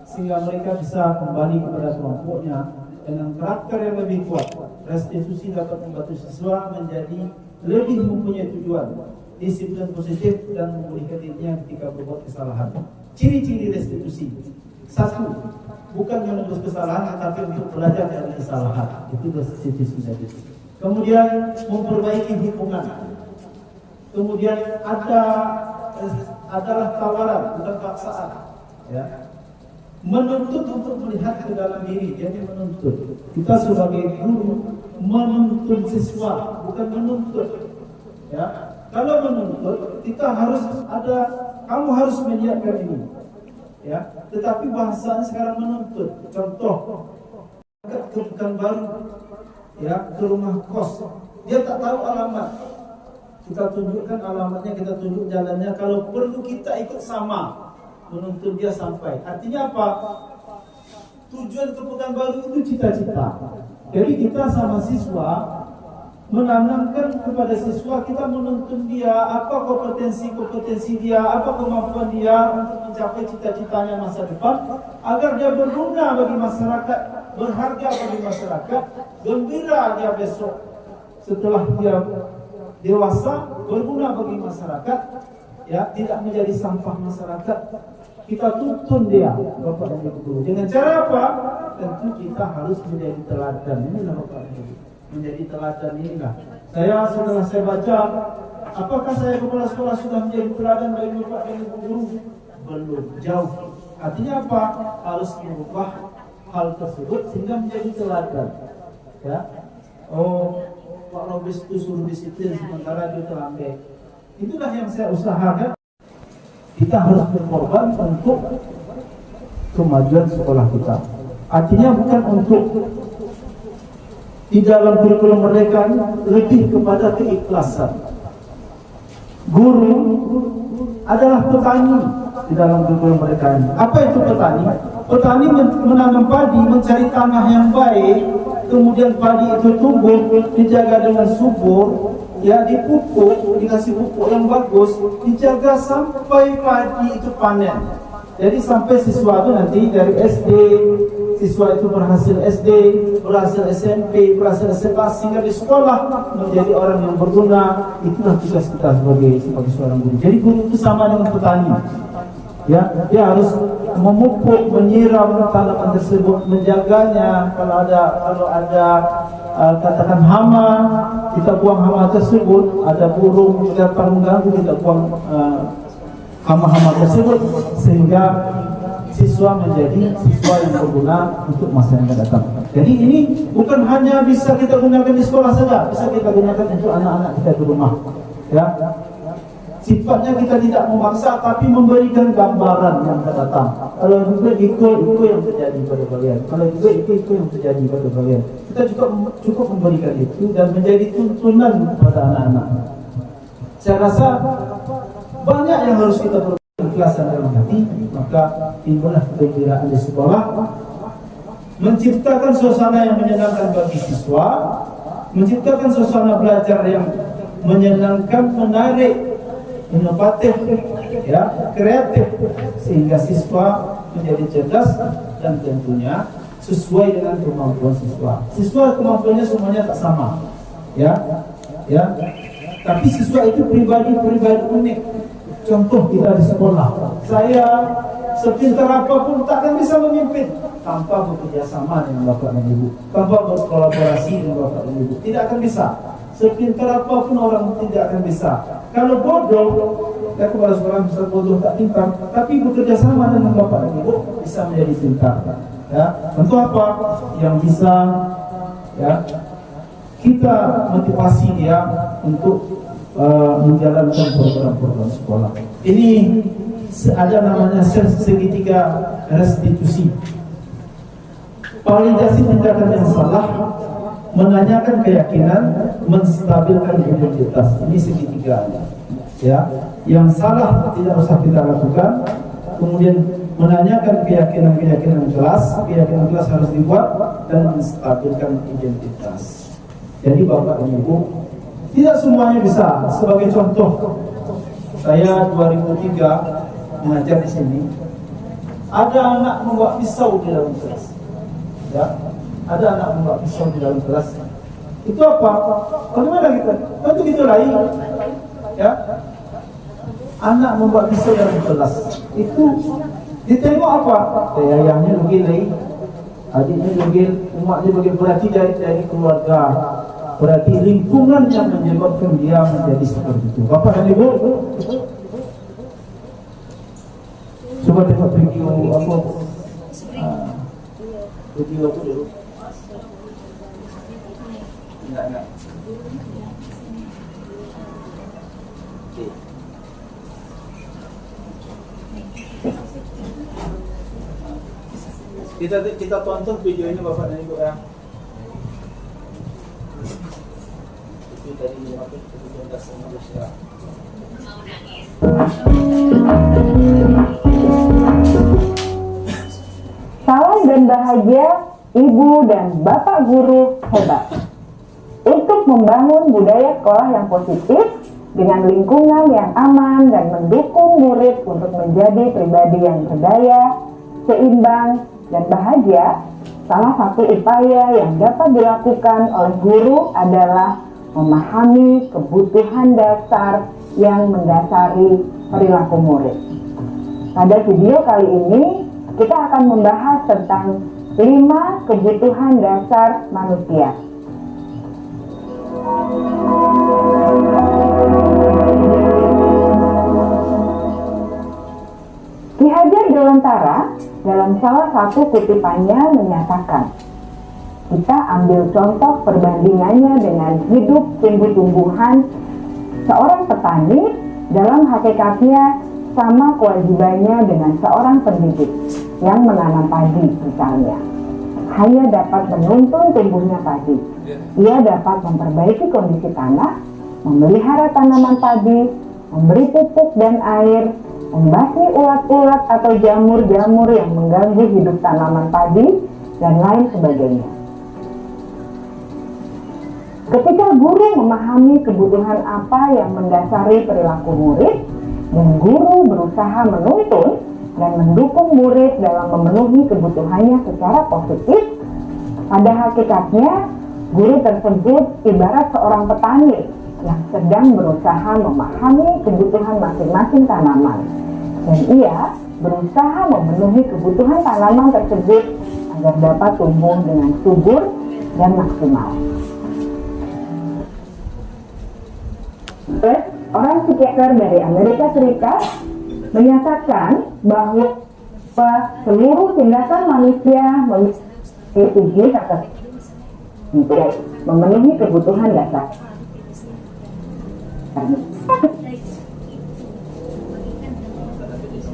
sehingga mereka bisa kembali kepada kelompoknya dengan karakter yang lebih kuat. Restitusi dapat membantu siswa menjadi lebih mempunyai tujuan, disiplin positif dan memulihkan dirinya ketika berbuat kesalahan. Ciri-ciri restitusi: 1. Bukan menebus kesalahan, tetapi untuk belajar dari kesalahan. Itu restitusi saja. Kemudian memperbaiki hubungan. Kemudian adalah tawaran, bukan paksaan. Ya. Menuntut untuk melihat ke dalam diri, jadi menuntut. Kita sebagai guru menuntut siswa, bukan menuntut. Ya. Kalau menuntut, kita harus ada, kamu harus menyiapkan ini. Ya. Tetapi bahasanya sekarang menuntut. Contoh, ke Pekanbaru, ya, ke rumah kos, dia tak tahu alamat. Kita tunjukkan alamatnya, kita tunjuk jalannya. Kalau perlu kita ikut sama, menuntut dia sampai. Artinya apa? Tujuan ke Pekanbaru itu cita-cita. Jadi kita sama siswa menanamkan kepada siswa, kita menuntun dia apa kompetensi dia, apa kemampuan dia untuk mencapai cita-citanya masa depan, agar dia berguna bagi masyarakat, berharga bagi masyarakat, gembira dia besok setelah dia dewasa, berguna bagi masyarakat, ya, tidak menjadi sampah masyarakat. Kita tuntun dia, Bapak dan Ibu. Dengan cara apa? Tentu kita harus menjadi teladan. Inilah Bapak dan Ibu. Menjadi teladan inilah. Setelah saya baca, apakah saya kepala sekolah sudah menjadi teladan bagi Bapak dan Ibu guru? Belum, jauh. Artinya apa? Harus mengubah hal tersebut sehingga menjadi teladan. Ya. Oh, Pak Robis itu suruh disiplin sementara dia terlambat. Itulah yang saya usahakan. Kita harus berkorban untuk kemajuan sekolah kita. Artinya bukan untuk di dalam kurikulum mereka lebih kepada keikhlasan. Guru adalah petani di dalam kurikulum mereka. Apa itu petani? Petani menanam padi, mencari tanah yang baik, kemudian padi itu tumbuh, dijaga dengan subur, ya, dipupuk, dikasih pupuk yang bagus, dijaga sampai padi itu panen. Jadi sampai siswa itu nanti dari SD, siswa itu berhasil SD, berhasil SMP, berhasil SMA, sehingga di sekolah menjadi orang yang berguna. Itulah tugas kita sebagai seorang guru. Jadi guru itu sama dengan petani. Ya, dia harus memupuk, menyiram tanaman tersebut, menjaganya. Kalau ada katakan hama, kita buang hama tersebut. Ada burung datang mengganggu, kita buang hama-hama tersebut, sehingga siswa menjadi siswa yang berguna untuk masa yang akan datang. Jadi ini bukan hanya bisa kita gunakan di sekolah saja, bisa kita gunakan untuk anak-anak kita di rumah. Ya. Sifatnya kita tidak memaksa, tapi memberikan gambaran yang akan datang. Kalau juga ikut yang terjadi pada kalian. Kalau juga ikut yang terjadi pada kalian. Kita cukup memberikan itu dan menjadi tuntunan kepada anak-anak. Saya rasa banyak yang harus kita berbuat ikhlasan dalam hati, maka timbullah kegembiraan di sekolah, menciptakan suasana yang menyenangkan bagi siswa, menciptakan suasana belajar yang menyenangkan, menarik, inovatif, ya, kreatif, sehingga siswa menjadi cerdas dan tentunya sesuai dengan kemampuan siswa. Siswa kemampuannya semuanya tak sama, ya. Tapi siswa itu pribadi unik. Contoh kita di sekolah, saya sepintar apapun takkan bisa memimpin tanpa bekerja sama dengan Bapak dan Ibu, tanpa berkolaborasi dengan Bapak dan Ibu. Tidak akan bisa. Sepintar apapun orang tidak akan bisa. Kalau bodoh, ya kepala sekolah bisa bodoh tak pintar, tapi bekerja sama dengan bapak dan ibu bisa menjadi pintar. Ya, tentu apa yang bisa ya kita motivasi dia untuk menjalankan program-program sekolah. Ini ada namanya segitiga restitusi. Validasi tindakan yang salah, menanyakan keyakinan, menstabilkan identitas. Ini segitiga. Ya, yang salah tidak usah kita lakukan. Kemudian menanyakan keyakinan kelas harus dibuat dan menstabilkan identitas. Jadi bapak dan ibu tidak semuanya bisa. Sebagai contoh, saya 2003 mengajar di sini. Ada anak membawa pisau di dalam kelas. Ya, ada anak membawa pisau di dalam kelas. Itu apa? Bagaimana kita? Tentu kita lain. Ya, anak membawa pisau dalam kelas. Itu ditengok apa? Ayahnya lagi, adiknya lagi, umatnya lagi, berarti dari keluarga. Berarti lingkungan yang menyebabkan dia menjadi seperti itu. Bapak dan ibu, coba tengok video apa? Video apa dulu? Enggak. Kita tonton video ini bapak dan ibu ya. Itu tadi apa? Kebutuhan dasar manusia.
Salam dan bahagia ibu dan bapak guru hebat. Untuk membangun budaya sekolah yang positif dengan lingkungan yang aman dan mendukung murid untuk menjadi pribadi yang berdaya, seimbang, dan bahagia, salah satu upaya yang dapat dilakukan oleh guru adalah memahami kebutuhan dasar yang mendasari perilaku murid. Pada video kali ini, kita akan membahas tentang 5 kebutuhan dasar manusia. Ki Hajar Dewantara dalam salah satu kutipannya menyatakan, kita ambil contoh perbandingannya dengan hidup tumbuh-tumbuhan. Seorang petani dalam hakikatnya sama kewajibannya dengan seorang pendidik yang menanam padi misalnya. Hanya dapat menuntun tumbuhnya padi. Ia dapat memperbaiki kondisi tanah, memelihara tanaman padi, memberi pupuk dan air, membasmi ulat-ulat atau jamur-jamur yang mengganggu hidup tanaman padi, dan lain sebagainya. Ketika guru memahami kebutuhan apa yang mendasari perilaku murid, dan guru berusaha menuntun dan mendukung murid dalam memenuhi kebutuhannya secara positif, pada hakikatnya guru tersebut ibarat seorang petani yang sedang berusaha memahami kebutuhan masing-masing tanaman, dan ia berusaha memenuhi kebutuhan tanaman tersebut agar dapat tumbuh dengan subur dan maksimal. Orang psikiater dari Amerika Serikat menyatakan bahwa seluruh tindakan manusia memiliki tujuan tertentu untuk memenuhi kebutuhan dasar.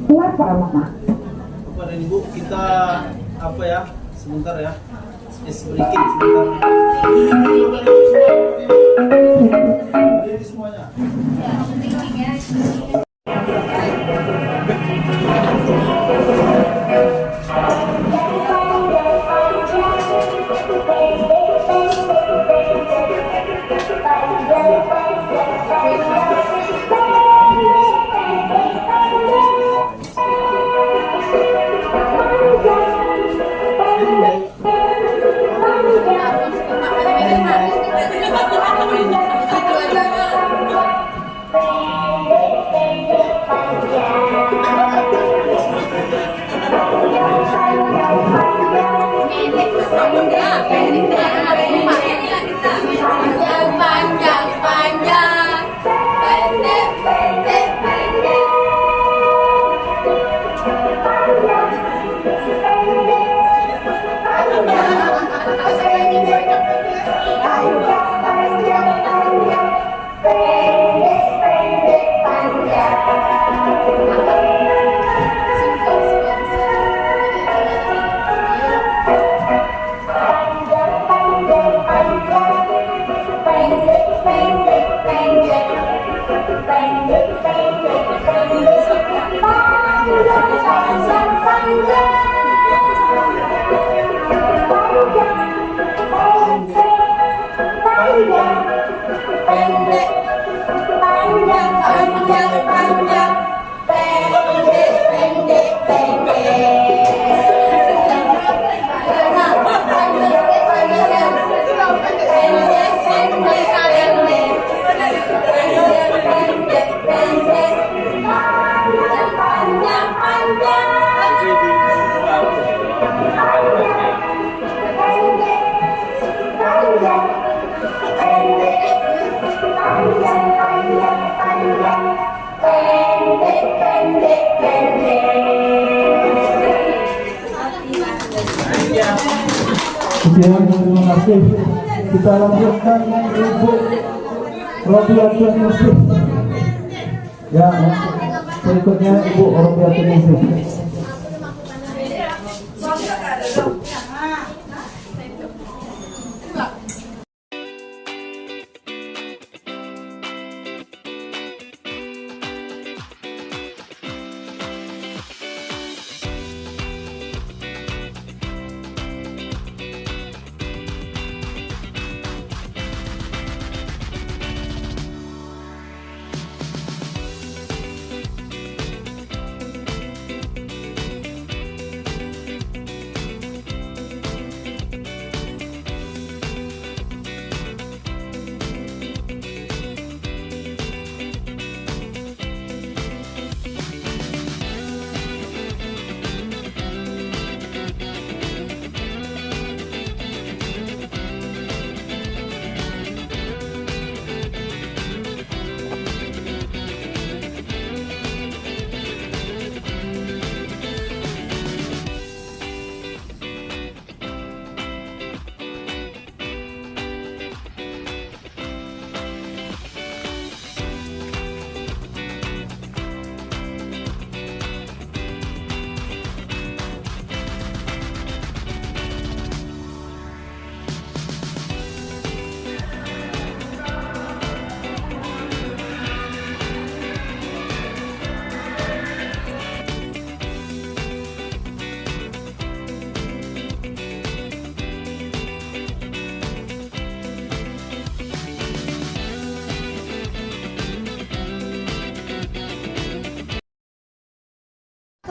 Bapak dan ibu, kita apa ya? Sebentar ya. Sedikit sebentar. Jadi semuanya.
Panjang.
Sekian, terima kasih. Kita lanjutkan Ibu Robiatul Muslim. Ya, berikutnya Ibu Robiatul Muslim.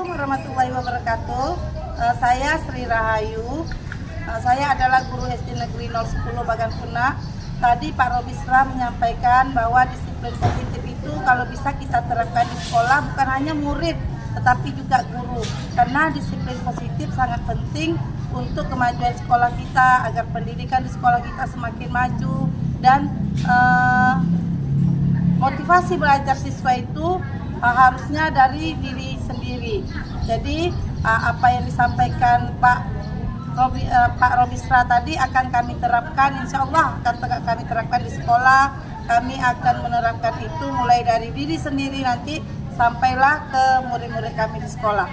Assalamualaikum warahmatullahi wabarakatuh. Saya Sri Rahayu. Saya adalah guru SD Negeri 010 Bagankuna. Tadi Pak Robisra menyampaikan bahwa disiplin positif itu kalau bisa kita terapkan di sekolah, bukan hanya murid tetapi juga guru. Karena disiplin positif sangat penting untuk kemajuan sekolah kita, agar pendidikan di sekolah kita semakin maju, dan motivasi belajar siswa itu harusnya dari diri sendiri. Jadi apa yang disampaikan Pak Robisra tadi akan kami terapkan, insya Allah akan kami terapkan di sekolah. Kami akan menerapkan itu mulai dari diri sendiri nanti sampailah ke murid-murid kami di sekolah.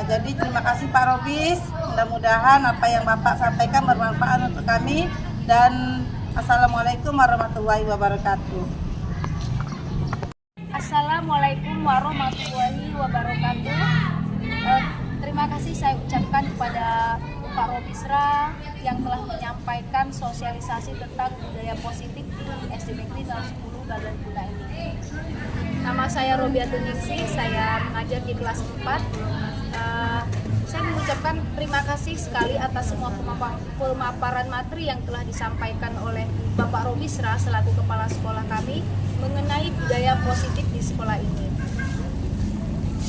Jadi terima kasih Pak Robis, mudah-mudahan apa yang Bapak sampaikan bermanfaat untuk kami, dan Assalamualaikum warahmatullahi wabarakatuh.
Assalamualaikum warahmatullahi wabarakatuh. Terima kasih saya ucapkan kepada Pak Robisra yang telah menyampaikan sosialisasi tentang budaya positif di SD Negeri 010 Bagankuna ini. Nama saya Robiatul Ningsih, saya mengajar di kelas 4. Saya mengucapkan terima kasih sekali atas semua pemaparan materi yang telah disampaikan oleh Bapak Robisra selaku kepala sekolah kami mengenai budaya positif di sekolah ini.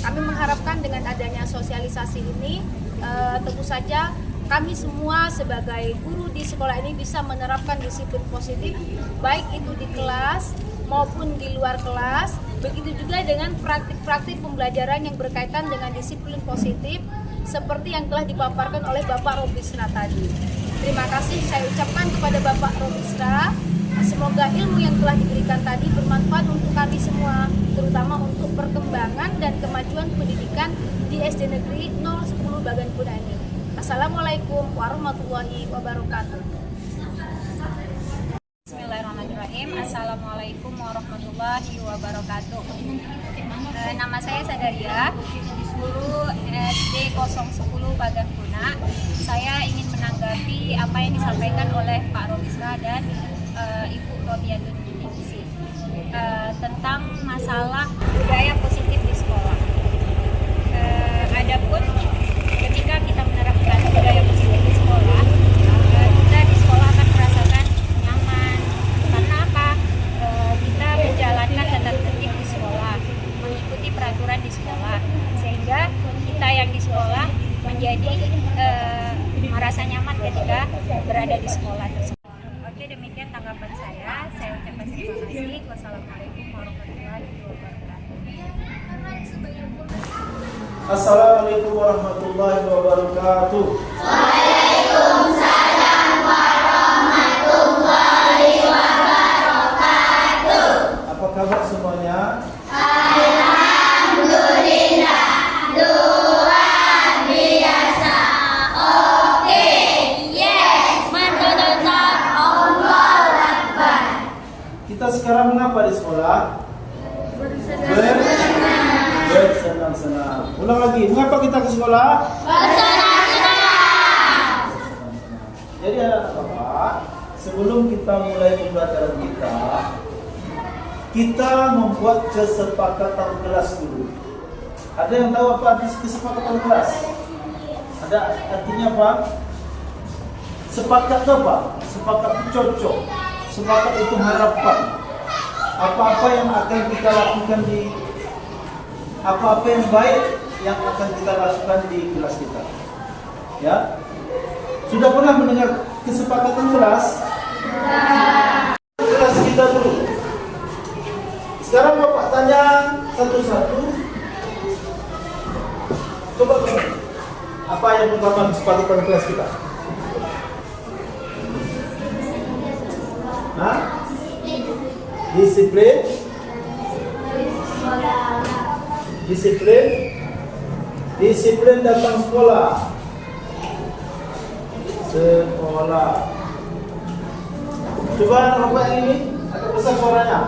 Kami mengharapkan dengan adanya sosialisasi ini, tentu saja kami semua sebagai guru di sekolah ini bisa menerapkan disiplin positif, baik itu di kelas maupun di luar kelas. Begitu juga dengan praktik-praktik pembelajaran yang berkaitan dengan disiplin positif, seperti yang telah dipaparkan oleh Bapak Robisra tadi. Terima kasih saya ucapkan kepada Bapak Robisra. Semoga ilmu yang telah diberikan tadi bermanfaat untuk kami semua, terutama untuk perkembangan dan kemajuan pendidikan di SD Negeri 010 Bagankuna ini. Assalamualaikum warahmatullahi wabarakatuh.
Bismillahirrahmanirrahim.
Bismillahirrahmanirrahim. Assalamualaikum warahmatullahi wabarakatuh. Nama saya Sadaria, guru SD 010 Bagakuna. Saya ingin menanggapi apa yang disampaikan oleh Pak Robisra dan Ibu Robiatun Ningsih tentang masalah budaya positif di sekolah. Adapun ketika kita menerapkan budaya positif di sekolah, kita di sekolah akan merasakan nyaman. Karena apa? Kita menjalankan tata tertib di sekolah, mengikuti peraturan di sekolah, sehingga kita yang di sekolah menjadi merasa nyaman ketika berada di sekolah tersebut. Oke, demikian tanggapan saya. Saya ucapkan terima kasih. Wassalamualaikum warahmatullahi wabarakatuh.
Assalamualaikum warahmatullahi wabarakatuh.
Waalaikumsalam warahmatullahi wabarakatuh.
Apa kabar semuanya?
Alhamdulillah, luar biasa. Oke, yes, menuntunkan Allahu Akbar.
Kita sekarang mengapa di sekolah? Bersenang-senang. Ulang lagi, mengapa kita ke sekolah?
Bersenang-senang.
Jadi anak-anak Bapak, sebelum kita mulai pembelajaran kita membuat kesepakatan kelas dulu. Ada yang tahu apa arti kesepakatan kelas? Ada artinya apa? Sepakat apa? Sepakat itu cocok. Sepakat itu harapan. Apa-apa yang akan kita lakukan apa-apa yang baik yang akan kita lakukan di kelas kita. Ya. Sudah pernah mendengar kesepakatan kelas? Kelas kita dulu. Sekarang Bapak tanya satu-satu. Coba. Apa yang pertama kesepakatan kelas kita? Hah? Disiplin. Disiplin datang sekolah. Coba Bapak ini agak besar suaranya.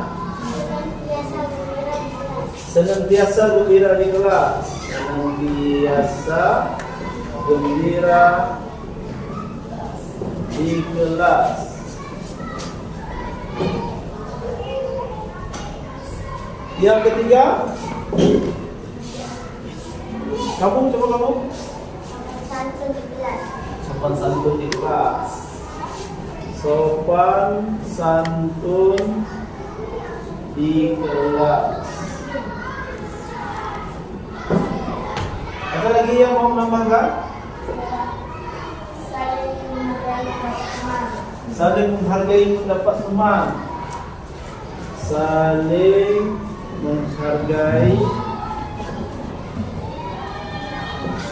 Senantiasa gembira di kelas. Senantiasa gembira di kelas. Yang ketiga, kamu sopan santun di kelas. Sopan santun di kelas. Ada lagi yang mau menambahkan? Saling menghargai pendapat teman. Saling menghargai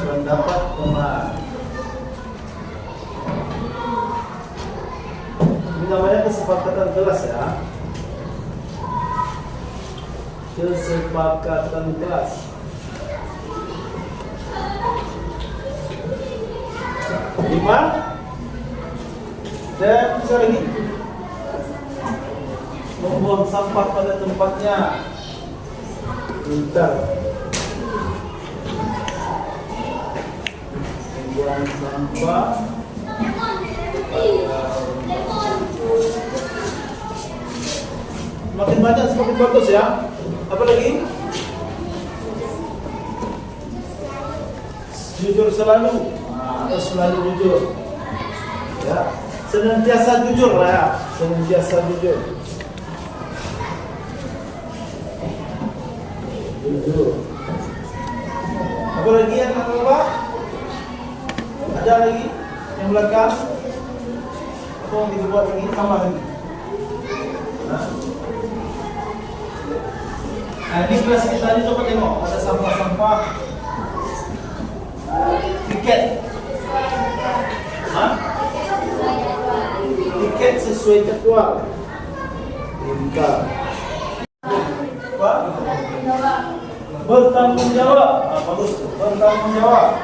pendapat teman. Ini namanya kesepakatan kelas ya. Kesepakatan kelas. Lima. Dan bisa lagi. Membuang sampah pada tempatnya. Pintar. Membuang sampah. Semakin banyak semakin bagus ya. Apa lagi? Jujur selalu. Atau selalu jujur. Ya. Senantiasa jujur lah ya. Senantiasa jujur. Jujur. Apa lagi yang apa? Ada lagi yang belakang? Apa yang dibuat lagi? Tambah lagi. Nah, di kelas kita ini coba tengok ada sampah-sampah. Tiket. Tiket sesuai jadwal. Pintar. Apa? Bertanggung jawab. Bagus tuh. Bertanggung jawab.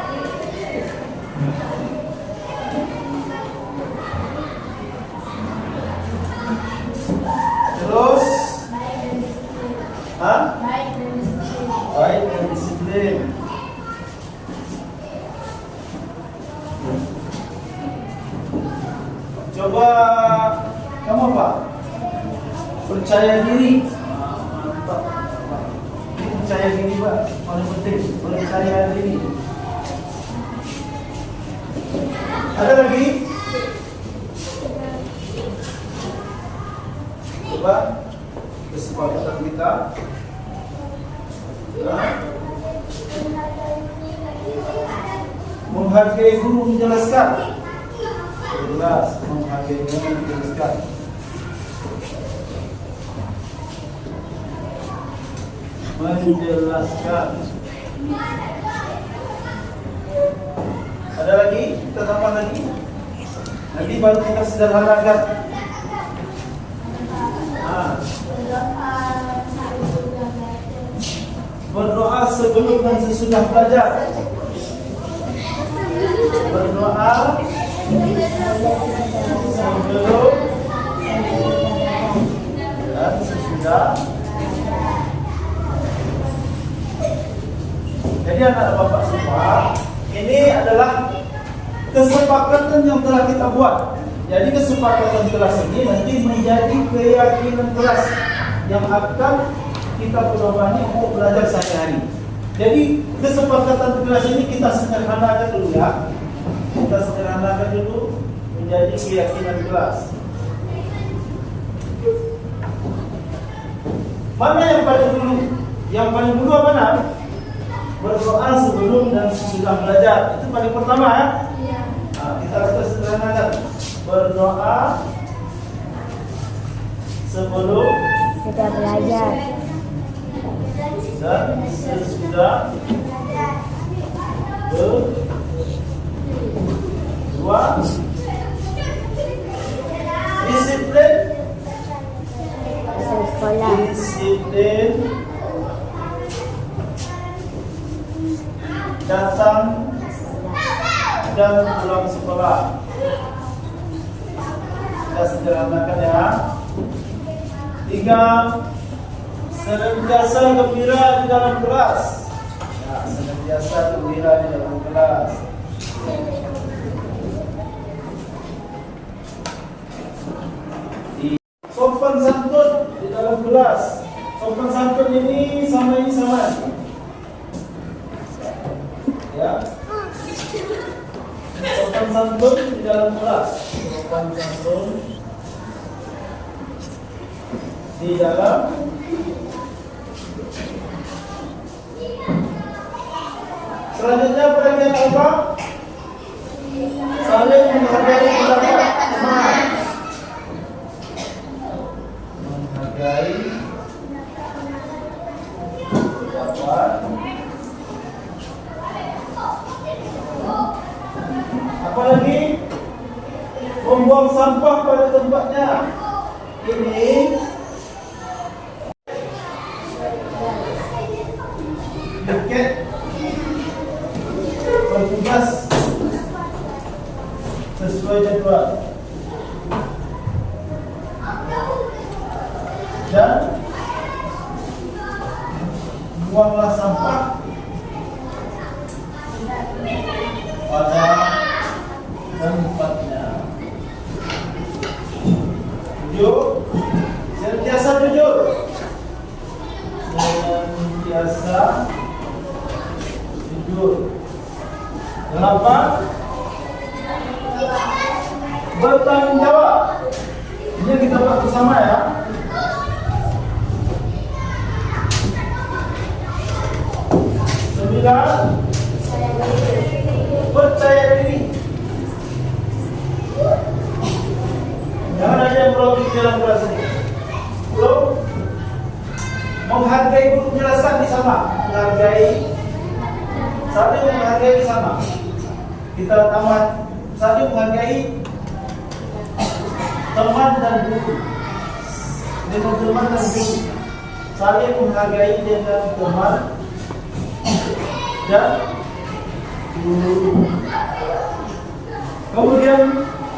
Percaya diri. Mantap. Ini percaya diri, Pak. Paling penting, percaya diri. Ada lagi? Coba kesepakatan kita. Nah. Menghargai guru menjelaskan. Jelas, menghargai guru menjelaskan. Menjelaskan. Ada lagi? Kita tambah lagi. Nanti baru kita sederhanakan. Nah. Berdoa sebelum dan sesudah belajar. Berdoa sebelum dan sesudah. Jadi anak bapak semua, ini adalah kesepakatan yang telah kita buat. Jadi kesepakatan kelas ini nanti menjadi keyakinan kelas yang akan kita pedomani untuk belajar sehari-hari. Jadi kesepakatan kelas ini kita sederhanakan dulu ya. Kita sederhanakan dulu menjadi keyakinan kelas. Mana yang paling dulu? Yang paling dulu apa nak? Berdoa sebelum dan sesudah belajar. Itu paling pertama ya. Nah, kita sederhanakan. Berdoa sebelum
Sudah belajar.
dan sesudah berdua. Disiplin.
Sekolah.
Disiplin. Datang dan pulang sekolah. Kita sederhanakan ya. 3. Senantiasa gembira di dalam kelas. Ya, senantiasa gembira di dalam kelas. Sopan santun di dalam kelas. Sopan santun ini sama. Ya. Sopan santun di dalam kelas. Sopan santun di dalam. Selanjutnya bagian apa? Saling menghargai pendapat teman. Menghargai pendapat. Apalagi membuang sampah pada tempatnya. Ini tiket bertugas sesuai jadwal dan buanglah sampah pada tempatnya. 7. Senantiasa jujur. Senantiasa jujur. 8. Bertanggung jawab. Ini kita buat bersama ya. 9. Percaya diri. Jangan ada yang merogoh dalam kelas ini. 10. Menghargai guru menjelaskan di sama. Saling menghargai sama. Kita tambah saling menghargai teman dan guru. Dengan teman dan guru. Saling menghargai dengan teman dan guru. Kemudian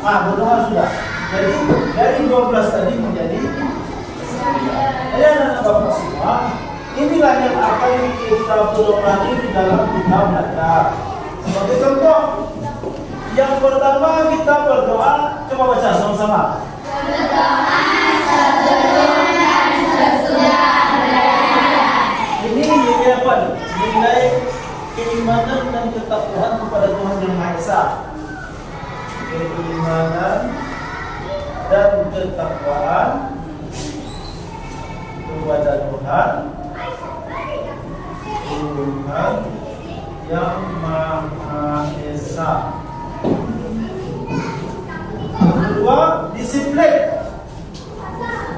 berdoa sudah. Jadi dari 12 tadi menjadi 9. Jadi anak bapak semua, inilah yang akan kita pedomani di dalam kita belajar. Sebagai contoh, yang pertama kita berdoa, coba baca sama-sama.
Berdoa sebelum
kepada Tuhan yang Maha Esa. Kedua, disiplin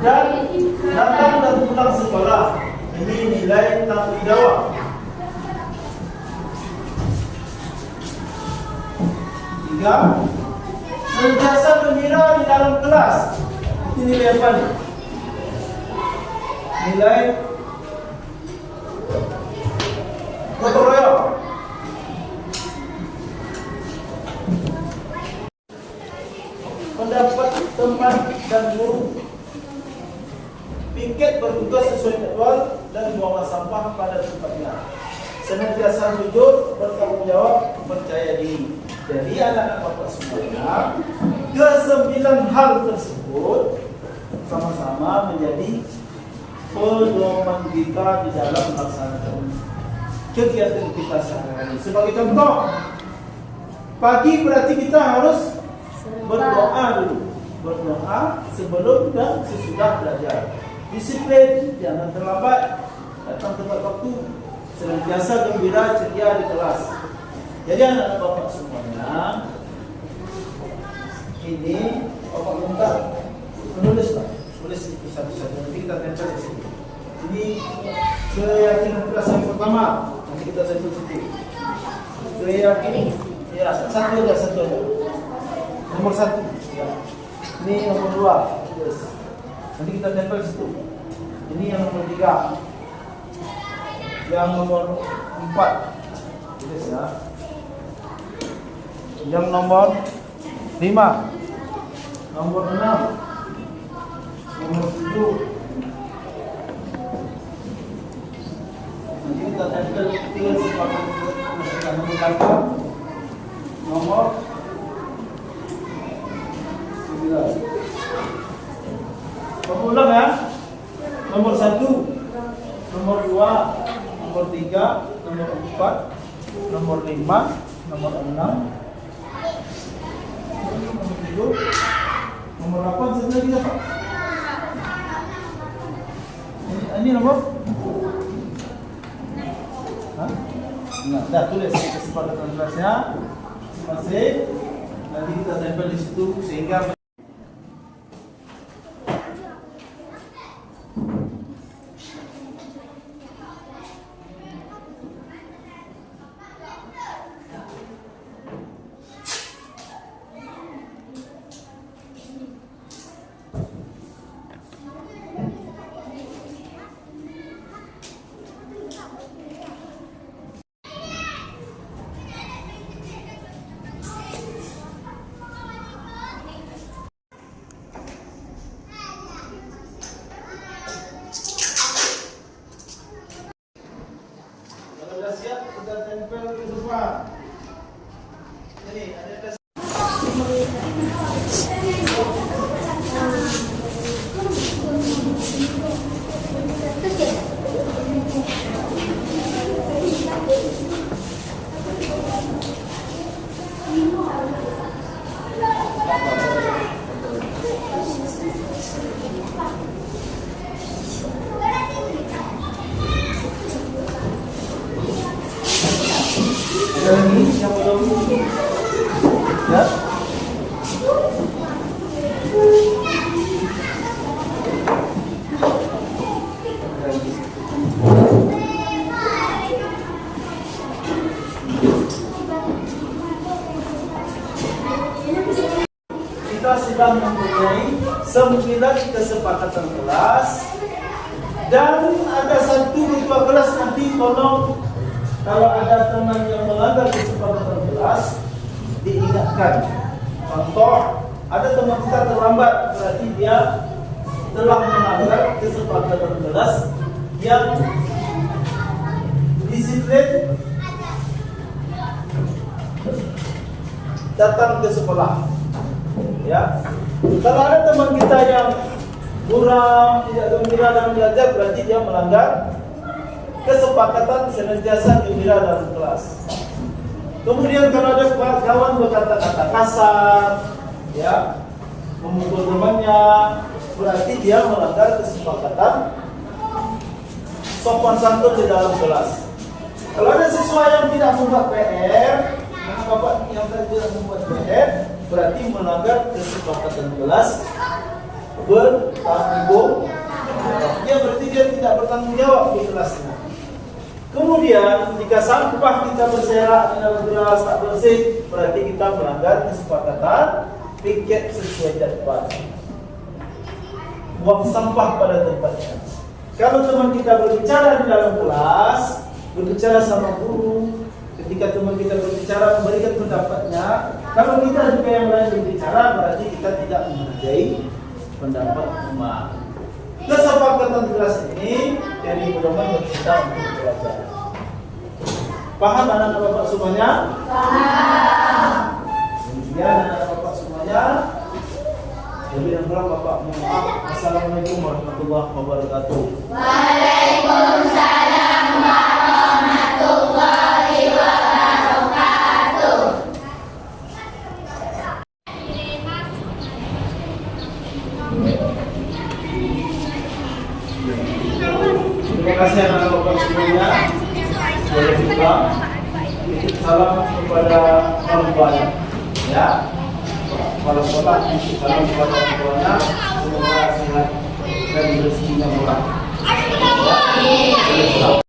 dan datang dan pulang sekolah. Ini nilai tanggung jawab. Tiga, senantiasa gembira di dalam kelas. Ini nilai apa nih? Nilai gotong royong. Mendapat teman dan guru. Piket bertugas sesuai jadwal dan buanglah sampah pada tempatnya. Senantiasa jujur, bertanggung jawab, percaya diri. Jadi anak-anak bapak semuanya, ke-9 hal tersebut sama-sama menjadi pedoman kita di dalam melaksanakan kegiatan kita sehari-hari. Sebagai contoh, pagi berarti kita harus berdoa dulu. Berdoa sebelum dan sesudah belajar. Disiplin, jangan terlambat, datang tepat waktu, senantiasa gembira, ceria di kelas. Jadi anak-anak bapak semuanya, ini bapak minta menulislah, tulis itu satu-satu. Nanti kita tempel di sini. Ini keyakinan kelas yang pertama. Nanti kita tempel di sini. Keyakinan, ya satu aja. Nomor 1. Ya. Ini nomor 2. Tulis. Nanti kita tempel di situ. Ini yang nomor 3. Yang nomor 4. Tulis ya. Yang nomor 5, nomor 6, nomor 7. Nanti kita tempel tinggal sepakat nomor 8, nomor 9. Kamu ulang ya. Nomor 1, nomor 2, nomor 3, nomor 4, nomor 5, nomor 6, nomor 8 satu lagi apa? Ini nomor? Hah? Nah, dah tulis kesepakatan kelasnya masih. Nanti kita tempel di situ sehingga siap, kita tempel ke depan. Jadi ada lagi yang belum ya. Kita sedang mempunyai 9 kesepakatan kelas dan ada 1 ketua kelas. Nanti tolong kalau ada teman yang melanggar kesepakatan kelas, diingatkan. Contoh, ada teman kita terlambat, berarti dia telah melanggar kesepakatan kelas yang disiplin datang ke sekolah. Ya, kalau ada teman kita yang kurang tidak gembira dalam belajar, berarti dia melanggar kesepakatan senantiasa gembira dalam kelas. Kemudian kalau ada kawan berkata-kata kasar, ya, memukul temannya, berarti dia melanggar kesepakatan sopan santun di dalam kelas. Kalau ada siswa yang tidak membuat PR, nah bapak yang tadi tidak membuat PR, berarti melanggar kesepakatan kelas bertanggung jawab. Ya berarti dia tidak bertanggung jawab di kelasnya. Kemudian jika sampah kita berserak di dalam kelas tak bersih, berarti kita melanggar kesepakatan piket sesuai jadwal. Buang sampah pada tempatnya. Kalau teman kita berbicara di dalam kelas, berbicara sama guru, ketika teman kita berbicara memberikan pendapatnya, kalau kita juga yang lain berbicara, berarti kita tidak menghargai pendapat teman. Kesepakatan kelas ini dari pedoman kita untuk belajar. Paham anak-anak bapak semuanya? Paham. Demikian anak-anak bapak semuanya. Lebih dan kurang bapak mohon maaf. Assalamualaikum warahmatullahi wabarakatuh.
Waalaikumsalam warahmatullahi wabarakatuh.
Terima kasih anak-anak bapak semuanya. Boleh juga titip salam kepada orang tuanya. Ya. Kalau sholat, titip salam kepada orang tuanya. Semoga sehat dan rezekinya murah. Ya.